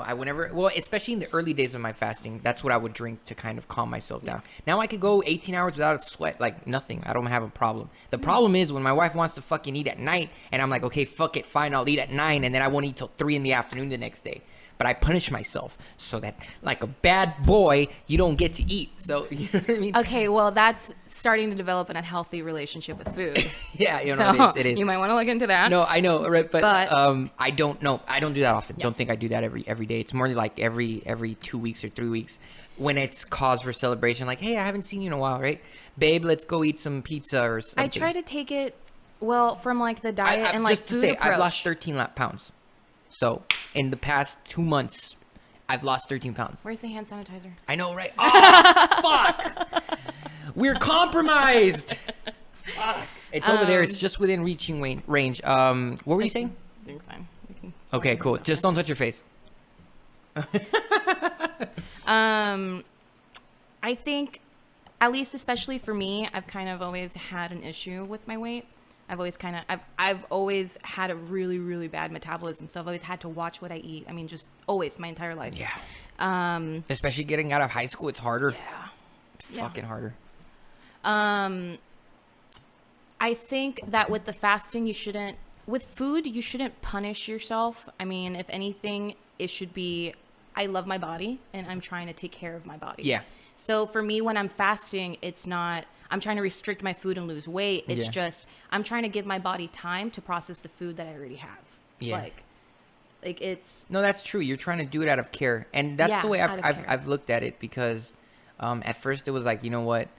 [SPEAKER 1] especially in the early days of my fasting, that's what I would drink to kind of calm myself down. Now I could go 18 hours without a sweat, nothing. I don't have a problem. The problem is when my wife wants to fucking eat at night, and I'm like, okay, fuck it, fine, I'll eat at 9, and then I won't eat till 3 in the afternoon the next day. But I punish myself so that, like a bad boy, you don't get to eat. So, you know what I mean?
[SPEAKER 2] Okay, well, that's starting to develop an unhealthy relationship with food.
[SPEAKER 1] Yeah, it is.
[SPEAKER 2] You might want to look into that.
[SPEAKER 1] No, I know, right? But I don't know. I don't do that often. Yeah. Don't think I do that every day. It's more like every 2 weeks or 3 weeks when it's cause for celebration. Like, hey, I haven't seen you in a while, right? Babe, let's go eat some pizza or something.
[SPEAKER 2] I try to take it, from, the diet and,
[SPEAKER 1] just
[SPEAKER 2] food
[SPEAKER 1] to say,
[SPEAKER 2] approach.
[SPEAKER 1] I've lost 13 pounds. So, in the past 2 months, I've lost 13 pounds.
[SPEAKER 2] Where's the hand sanitizer?
[SPEAKER 1] I know, right? Oh, fuck! We're compromised! Fuck. It's over there. It's just within reaching range. What were you saying?
[SPEAKER 2] You're fine.
[SPEAKER 1] Okay, cool. Just don't touch your face.
[SPEAKER 2] I think, at least especially for me, I've kind of always had an issue with my weight. I've always had a really, really bad metabolism. So I've always had to watch what I eat. I mean, just always, my entire life.
[SPEAKER 1] Yeah. Especially getting out of high school, it's harder.
[SPEAKER 2] Yeah.
[SPEAKER 1] It's fucking harder.
[SPEAKER 2] I think that with the fasting, with food, you shouldn't punish yourself. I mean, if anything, it should be, I love my body and I'm trying to take care of my body.
[SPEAKER 1] Yeah.
[SPEAKER 2] So for me, when I'm fasting, it's not, I'm trying to restrict my food and lose weight. It's just, I'm trying to give my body time to process the food that I already have. Yeah. Like it's...
[SPEAKER 1] No, that's true. You're trying to do it out of care. And that's the way I've looked at it, because at first it was like, you know what?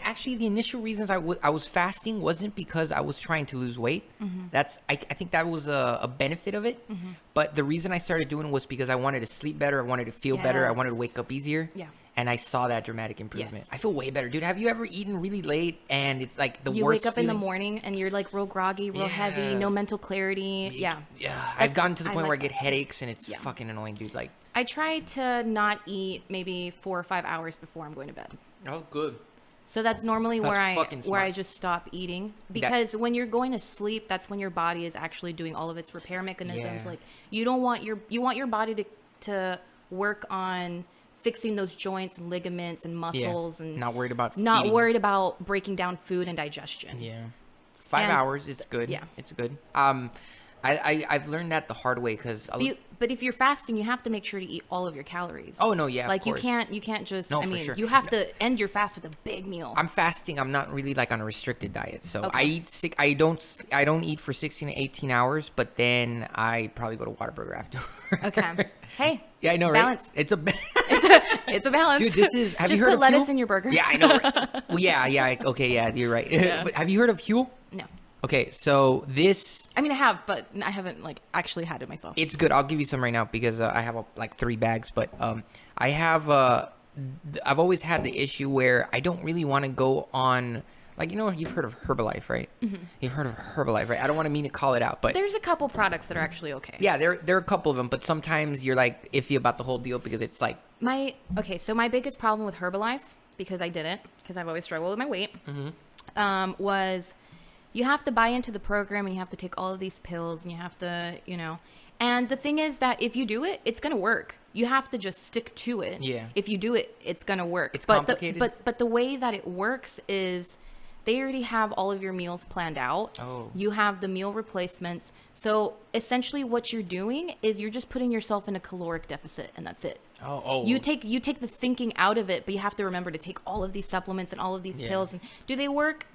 [SPEAKER 1] Actually, the initial reasons I was fasting wasn't because I was trying to lose weight. Mm-hmm. I think that was a benefit of it. Mm-hmm. But the reason I started doing it was because I wanted to sleep better. I wanted to feel better. I wanted to wake up easier.
[SPEAKER 2] Yeah.
[SPEAKER 1] And I saw that dramatic improvement. Yes. I feel way better. Dude, have you ever eaten really late and it's like the worst
[SPEAKER 2] You wake up
[SPEAKER 1] feeling?
[SPEAKER 2] In the morning and you're real groggy, real heavy, no mental clarity. Yeah.
[SPEAKER 1] I've gotten to the point where I get headaches and it's fucking annoying, dude.
[SPEAKER 2] I try to not eat maybe 4 or 5 hours before I'm going to bed.
[SPEAKER 1] Oh, good.
[SPEAKER 2] So that's normally where I just stop eating, because when you're going to sleep, that's when your body is actually doing all of its repair mechanisms.
[SPEAKER 1] Yeah.
[SPEAKER 2] You want your body to work on fixing those joints and ligaments and muscles, and
[SPEAKER 1] not worried about
[SPEAKER 2] breaking down food and digestion.
[SPEAKER 1] Yeah. 5 hours is good.
[SPEAKER 2] Yeah.
[SPEAKER 1] It's good. I've learned that the hard way because.
[SPEAKER 2] But if you're fasting, you have to make sure to eat all of your calories.
[SPEAKER 1] Oh no, yeah.
[SPEAKER 2] Like
[SPEAKER 1] of course.
[SPEAKER 2] you can't just.
[SPEAKER 1] No,
[SPEAKER 2] I
[SPEAKER 1] for
[SPEAKER 2] mean,
[SPEAKER 1] sure.
[SPEAKER 2] you have to end your fast with a big meal.
[SPEAKER 1] I'm fasting. I'm not really like on a restricted diet, so
[SPEAKER 2] Okay.
[SPEAKER 1] I eat. I don't eat for 16 to 18 hours, but then I probably go to Whataburger after.
[SPEAKER 2] Okay. Hey.
[SPEAKER 1] Yeah, I know, right?
[SPEAKER 2] Balance.
[SPEAKER 1] It's a.
[SPEAKER 2] It's a balance.
[SPEAKER 1] Dude, this is. Have
[SPEAKER 2] just
[SPEAKER 1] you heard
[SPEAKER 2] put
[SPEAKER 1] of
[SPEAKER 2] lettuce
[SPEAKER 1] Huel?
[SPEAKER 2] in your burger.
[SPEAKER 1] Yeah, I know. Right? Well, yeah. Okay, yeah, you're right.
[SPEAKER 2] Yeah.
[SPEAKER 1] But have you heard of Huel?
[SPEAKER 2] No.
[SPEAKER 1] Okay, so this.
[SPEAKER 2] I mean, I have, but I haven't like actually had it myself.
[SPEAKER 1] It's good. I'll give you some right now because I have like 3 bags. But I have. I've always had the issue where I don't really want to go on. Like, you've heard of Herbalife, right? Mm-hmm. You've heard of Herbalife, right? I don't want to mean to call it out, but
[SPEAKER 2] There's a couple products that are actually okay.
[SPEAKER 1] yeah, there are a couple of them, but sometimes you're like iffy about the whole deal because it's like
[SPEAKER 2] So my biggest problem with Herbalife, because I didn't, because I've always struggled with my weight, was you have to buy into the program and you have to take all of these pills and you have to, and the thing is that if you do it, it's going to work. You have to just stick to it.
[SPEAKER 1] Yeah.
[SPEAKER 2] If you do it, it's going to work.
[SPEAKER 1] It's
[SPEAKER 2] but
[SPEAKER 1] complicated.
[SPEAKER 2] But the way that it works is they already have all of your meals planned out.
[SPEAKER 1] Oh.
[SPEAKER 2] You have the meal replacements. So essentially what you're doing is you're just putting yourself in a caloric deficit and that's it.
[SPEAKER 1] oh
[SPEAKER 2] You take the thinking out of it, but you have to remember to take all of these supplements and all of these pills. And do they work?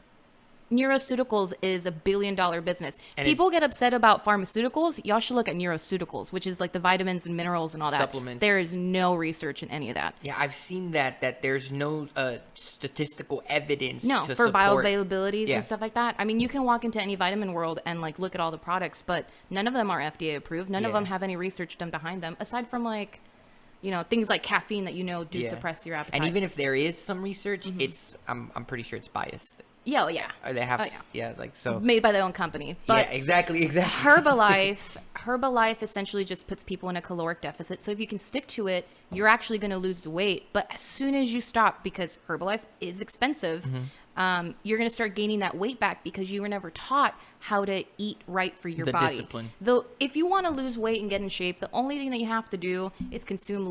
[SPEAKER 2] Neuroceuticals is $1 billion business.
[SPEAKER 1] And
[SPEAKER 2] People get upset about pharmaceuticals. Y'all should look at neuroceuticals, which is like the vitamins and minerals and all that.
[SPEAKER 1] Supplements.
[SPEAKER 2] There is no research in any of that.
[SPEAKER 1] Yeah, I've seen that there's no statistical evidence
[SPEAKER 2] No,
[SPEAKER 1] to
[SPEAKER 2] for
[SPEAKER 1] support.
[SPEAKER 2] bioavailabilities
[SPEAKER 1] Yeah.
[SPEAKER 2] and stuff like that. I mean, you can walk into any vitamin world and like look at all the products, but none of them are FDA approved. None of
[SPEAKER 1] Yeah.
[SPEAKER 2] them have any research done behind them, aside from like, things like caffeine that do
[SPEAKER 1] Yeah.
[SPEAKER 2] suppress your appetite.
[SPEAKER 1] And even if there is some research, it's I'm pretty sure it's biased.
[SPEAKER 2] yeah, oh, yeah,
[SPEAKER 1] Or they have
[SPEAKER 2] yeah.
[SPEAKER 1] it's like so.
[SPEAKER 2] made by their own company. But
[SPEAKER 1] yeah, exactly.
[SPEAKER 2] Herbalife essentially just puts people in a caloric deficit. So if you can stick to it, you're actually going to lose the weight. But as soon as you stop, because Herbalife is expensive, you're going to start gaining that weight back because you were never taught how to eat right for your
[SPEAKER 1] The
[SPEAKER 2] body.
[SPEAKER 1] discipline.
[SPEAKER 2] Though, if you want to lose weight and get in shape, the only thing that you have to do is consume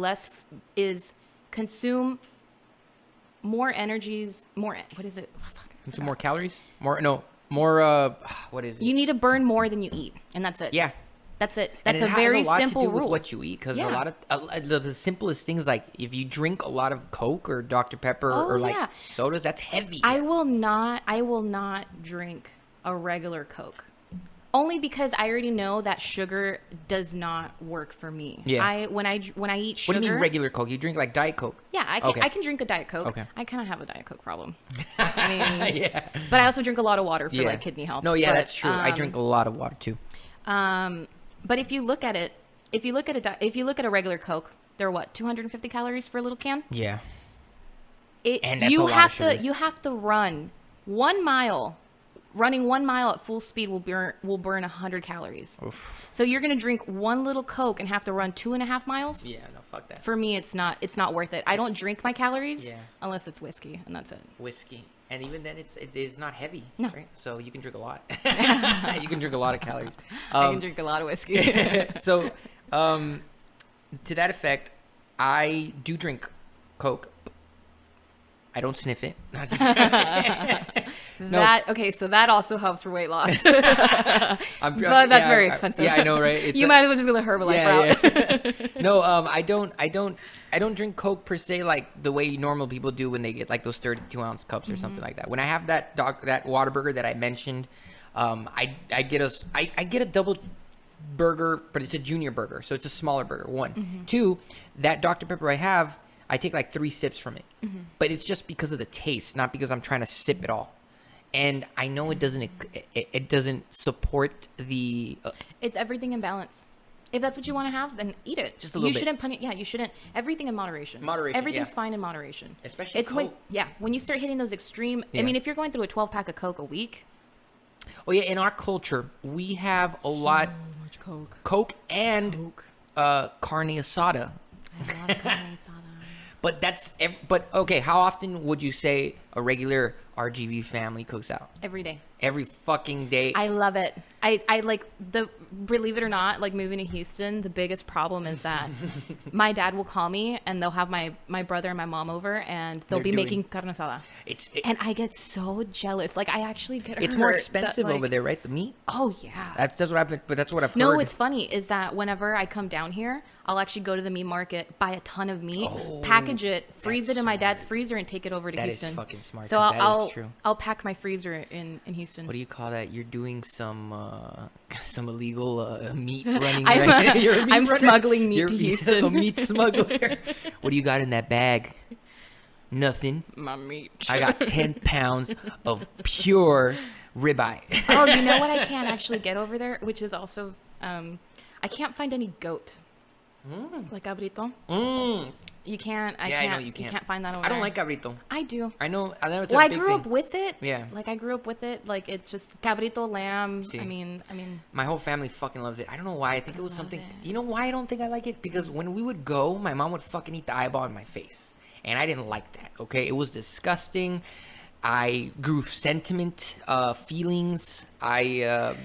[SPEAKER 2] more energies, what is it? Oh, fuck, I
[SPEAKER 1] Some
[SPEAKER 2] forgot.
[SPEAKER 1] more calories? More. What is it?
[SPEAKER 2] You need to burn more than you eat, and that's it.
[SPEAKER 1] Yeah.
[SPEAKER 2] That's it.
[SPEAKER 1] And
[SPEAKER 2] That's
[SPEAKER 1] it
[SPEAKER 2] a
[SPEAKER 1] has
[SPEAKER 2] very
[SPEAKER 1] a lot
[SPEAKER 2] simple
[SPEAKER 1] to do
[SPEAKER 2] rule.
[SPEAKER 1] with what you eat because
[SPEAKER 2] Yeah.
[SPEAKER 1] a lot of the simplest things, like if you drink a lot of Coke or Dr. Pepper
[SPEAKER 2] Oh,
[SPEAKER 1] or like
[SPEAKER 2] yeah.
[SPEAKER 1] sodas, that's heavy.
[SPEAKER 2] I will not drink a regular Coke. Only because I already know that sugar does not work for me.
[SPEAKER 1] Yeah.
[SPEAKER 2] When I eat sugar.
[SPEAKER 1] What do you mean regular Coke? You drink like Diet Coke?
[SPEAKER 2] Yeah,
[SPEAKER 1] Okay.
[SPEAKER 2] I can drink a Diet Coke.
[SPEAKER 1] Okay.
[SPEAKER 2] I kind of have a Diet Coke problem. I mean,
[SPEAKER 1] Yeah.
[SPEAKER 2] but I also drink a lot of water for
[SPEAKER 1] Yeah.
[SPEAKER 2] like kidney health.
[SPEAKER 1] No, yeah,
[SPEAKER 2] But,
[SPEAKER 1] that's true. I drink a lot of water too.
[SPEAKER 2] But if you look at it, if you look at a regular Coke, they're what, 250 calories for a little can?
[SPEAKER 1] Yeah. And that's
[SPEAKER 2] you
[SPEAKER 1] a lot of
[SPEAKER 2] have
[SPEAKER 1] sugar.
[SPEAKER 2] to you have to run 1 mile. Running 1 mile at full speed will burn 100 calories.
[SPEAKER 1] Oof.
[SPEAKER 2] So you're gonna drink one little Coke and have to run 2.5 miles.
[SPEAKER 1] Yeah, no, fuck that.
[SPEAKER 2] For me, it's not worth it. I don't drink my calories
[SPEAKER 1] Yeah.
[SPEAKER 2] unless it's whiskey, and that's it.
[SPEAKER 1] Whiskey. And even then, it's not heavy.
[SPEAKER 2] No.
[SPEAKER 1] Right? So you can drink a lot. You can drink a lot of calories.
[SPEAKER 2] I can drink a lot of whiskey.
[SPEAKER 1] So, to that effect, I do drink Coke. I don't sniff it. Not just No.
[SPEAKER 2] So that also helps for weight loss.
[SPEAKER 1] I'm,
[SPEAKER 2] But that's very expensive.
[SPEAKER 1] Yeah, I know, right? It's
[SPEAKER 2] You might as well just go the Herbalife route.
[SPEAKER 1] yeah. No, I don't drink Coke per se like the way normal people do when they get like those 32-ounce cups or something like that. When I have that Whataburger that I mentioned, I get a double burger, but it's a junior burger, so it's a smaller burger. 1, 2, that Dr. Pepper I take like 3 sips from it, but it's just because of the taste, not because I'm trying to sip it all. And I know it doesn't support the.
[SPEAKER 2] It's everything in balance. If that's what you want to have, then eat it.
[SPEAKER 1] Just a little bit.
[SPEAKER 2] You shouldn't punish. Yeah, you shouldn't. Everything in moderation.
[SPEAKER 1] Moderation,
[SPEAKER 2] Everything's
[SPEAKER 1] yeah.
[SPEAKER 2] fine in moderation.
[SPEAKER 1] Especially
[SPEAKER 2] it's
[SPEAKER 1] Coke.
[SPEAKER 2] when you start hitting those extreme.
[SPEAKER 1] Yeah.
[SPEAKER 2] I mean, if you're going through a 12-pack of Coke a week.
[SPEAKER 1] Oh yeah, in our culture, we have a lot
[SPEAKER 2] much Coke.
[SPEAKER 1] Coke and carne asada.
[SPEAKER 2] I love carne asada.
[SPEAKER 1] But but okay, how often would you say a regular RGB family cooks out?
[SPEAKER 2] Every day.
[SPEAKER 1] Every fucking day.
[SPEAKER 2] I love it. I like believe it or not, like moving to Houston, the biggest problem is that my dad will call me and they'll have my brother and my mom over and they'll be making carne asada. And I get so jealous. Like I actually get hurt.
[SPEAKER 1] It's more expensive over there, right? The meat?
[SPEAKER 2] Oh yeah.
[SPEAKER 1] That's what I've been, but that's what I've heard.
[SPEAKER 2] No, what's funny is that whenever I come down here, I'll actually go to the meat market, buy a ton of meat, package it, freeze it in my dad's freezer, and take it over to Houston.
[SPEAKER 1] That is fucking smart.
[SPEAKER 2] So
[SPEAKER 1] true.
[SPEAKER 2] I'll pack my freezer in Houston.
[SPEAKER 1] What do you call that? You're doing some illegal meat running. Right? You're a meat
[SPEAKER 2] I'm
[SPEAKER 1] runner.
[SPEAKER 2] smuggling meat to Houston.
[SPEAKER 1] A meat smuggler. What do you got in that bag? Nothing.
[SPEAKER 2] My meat.
[SPEAKER 1] I got 10 pounds of pure ribeye.
[SPEAKER 2] Oh, you know what I can't actually get over there, which is also I can't find any goat. Like cabrito. You can't. I know you can't. You can't find that over there.
[SPEAKER 1] I don't like cabrito.
[SPEAKER 2] I do.
[SPEAKER 1] I know it's a big thing.
[SPEAKER 2] I grew up with it.
[SPEAKER 1] Yeah.
[SPEAKER 2] Like I grew up with it. Like it's just cabrito lamb.
[SPEAKER 1] See,
[SPEAKER 2] I mean.
[SPEAKER 1] My whole family fucking loves it. I don't know why. I think it was something. You know why I don't think I like it? Because when we would go, my mom would fucking eat the eyeball in my face, and I didn't like that. Okay, it was disgusting. I grew feelings. I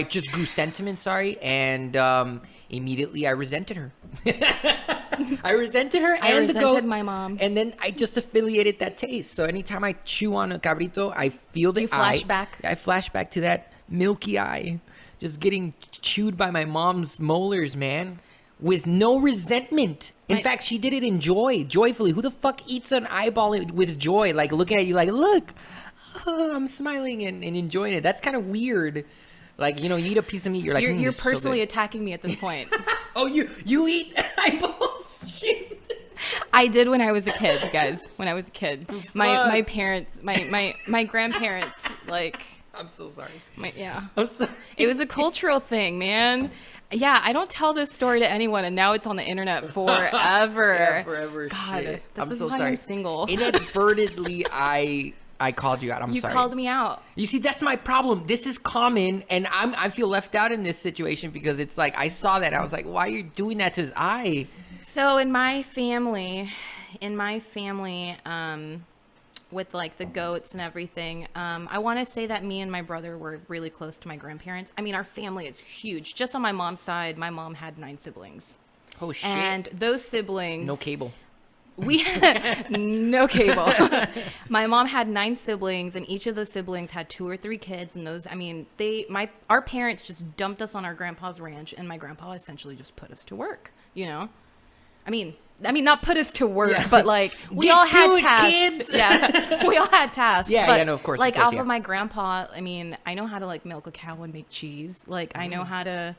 [SPEAKER 1] just grew sentiment. Sorry, and immediately I resented her. I resented her and the goat.
[SPEAKER 2] My mom.
[SPEAKER 1] And then I just affiliated that taste. So anytime I chew on a cabrito, I feel the I flash back to that milky eye, just getting chewed by my mom's molars, man, with no resentment. In fact, she did it joyfully. Who the fuck eats an eyeball with joy? Like looking at you like, look, I'm smiling and enjoying it. That's kind of weird. Like, you eat a piece of meat, you're like,
[SPEAKER 2] you're
[SPEAKER 1] this is
[SPEAKER 2] personally
[SPEAKER 1] so good.
[SPEAKER 2] attacking me at this point.
[SPEAKER 1] Oh, you eat eyeballs? Shit.
[SPEAKER 2] I did when I was a kid, guys. When I was a kid, my parents, my grandparents, like.
[SPEAKER 1] I'm so sorry.
[SPEAKER 2] I'm sorry. It was a cultural thing, man. Yeah, I don't tell this story to anyone, and now it's on the internet forever.
[SPEAKER 1] Yeah, forever.
[SPEAKER 2] God,
[SPEAKER 1] shit.
[SPEAKER 2] this is
[SPEAKER 1] so
[SPEAKER 2] why
[SPEAKER 1] sorry.
[SPEAKER 2] I'm single.
[SPEAKER 1] Inadvertently, I called you out. I'm sorry.
[SPEAKER 2] You called me out.
[SPEAKER 1] You see, that's my problem. This is common, and I feel left out in this situation because it's like I saw that and I was like, why are you doing that to his eye?
[SPEAKER 2] So in my family, with like the goats and everything, I want to say that me and my brother were really close to my grandparents. I mean, our family is huge. Just on my mom's side, my mom had 9 siblings.
[SPEAKER 1] Oh shit!
[SPEAKER 2] And those siblings,
[SPEAKER 1] no cable.
[SPEAKER 2] We had no cable. My mom had 9 siblings, and each of those siblings had 2 or 3 kids. And those, I mean, our parents just dumped us on our grandpa's ranch, and my grandpa essentially just put us to work. I mean, not put us to work, but like we all had tasks. Kids. Yeah, we all had tasks.
[SPEAKER 1] Yeah, no, of course.
[SPEAKER 2] Like off of my grandpa, I mean, I know how to like milk a cow and make cheese. Like I know how to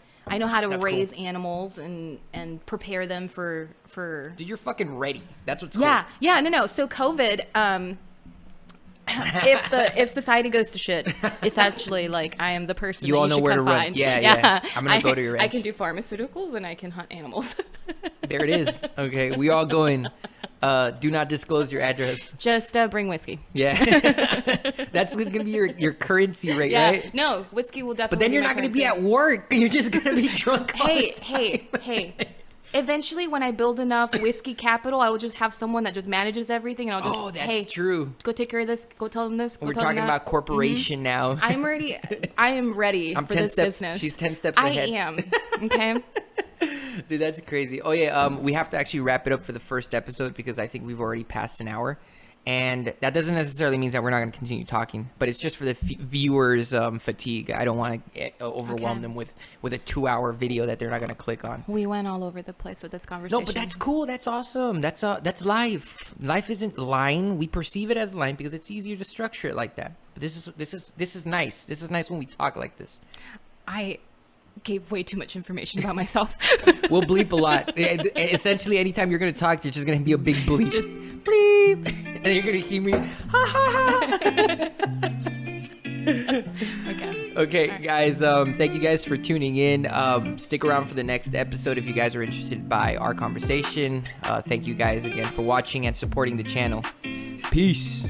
[SPEAKER 2] raise animals and prepare them for.
[SPEAKER 1] Dude, you're fucking ready. That's what's cool.
[SPEAKER 2] Yeah, no. So COVID, if society goes to shit, it's actually like I am the person you all know where to run.
[SPEAKER 1] Yeah. I'm gonna go to your ranch.
[SPEAKER 2] I can do pharmaceuticals and I can hunt animals.
[SPEAKER 1] There it is. Okay, we all going. Do not disclose your address.
[SPEAKER 2] Just bring whiskey.
[SPEAKER 1] Yeah, that's gonna be your currency rate, right?
[SPEAKER 2] No, whiskey will definitely.
[SPEAKER 1] But then you're not gonna be at work. You're just gonna be drunk.
[SPEAKER 2] Hey. Eventually, when I build enough whiskey capital, I will just have someone that just manages everything, and I'll just
[SPEAKER 1] that's true.
[SPEAKER 2] Go take care of this. Go tell them this.
[SPEAKER 1] We're talking about corporation now.
[SPEAKER 2] I'm ready. I am ready for this business.
[SPEAKER 1] She's 10 steps ahead.
[SPEAKER 2] I am. Okay.
[SPEAKER 1] Dude, that's crazy. Oh yeah, we have to actually wrap it up for the first episode because I think we've already passed an hour. And that doesn't necessarily mean that we're not going to continue talking, but it's just for the viewers' fatigue. I don't want to overwhelm them with a 2-hour video that they're not going to click on.
[SPEAKER 2] We went all over the place with this conversation.
[SPEAKER 1] No, but that's cool. That's awesome. That's life. Life isn't line. We perceive it as line because it's easier to structure it like that. But this is nice. This is nice when we talk like this. I
[SPEAKER 2] gave way too much information about myself.
[SPEAKER 1] We'll bleep a lot. Essentially, anytime you're going to talk, there's just going to be a big bleep. Just bleep. And you're going to hear me. Ha, ha, ha. Okay, right. Guys. Thank you guys for tuning in. Stick around for the next episode if you guys are interested by our conversation. Thank you guys again for watching and supporting the channel. Peace.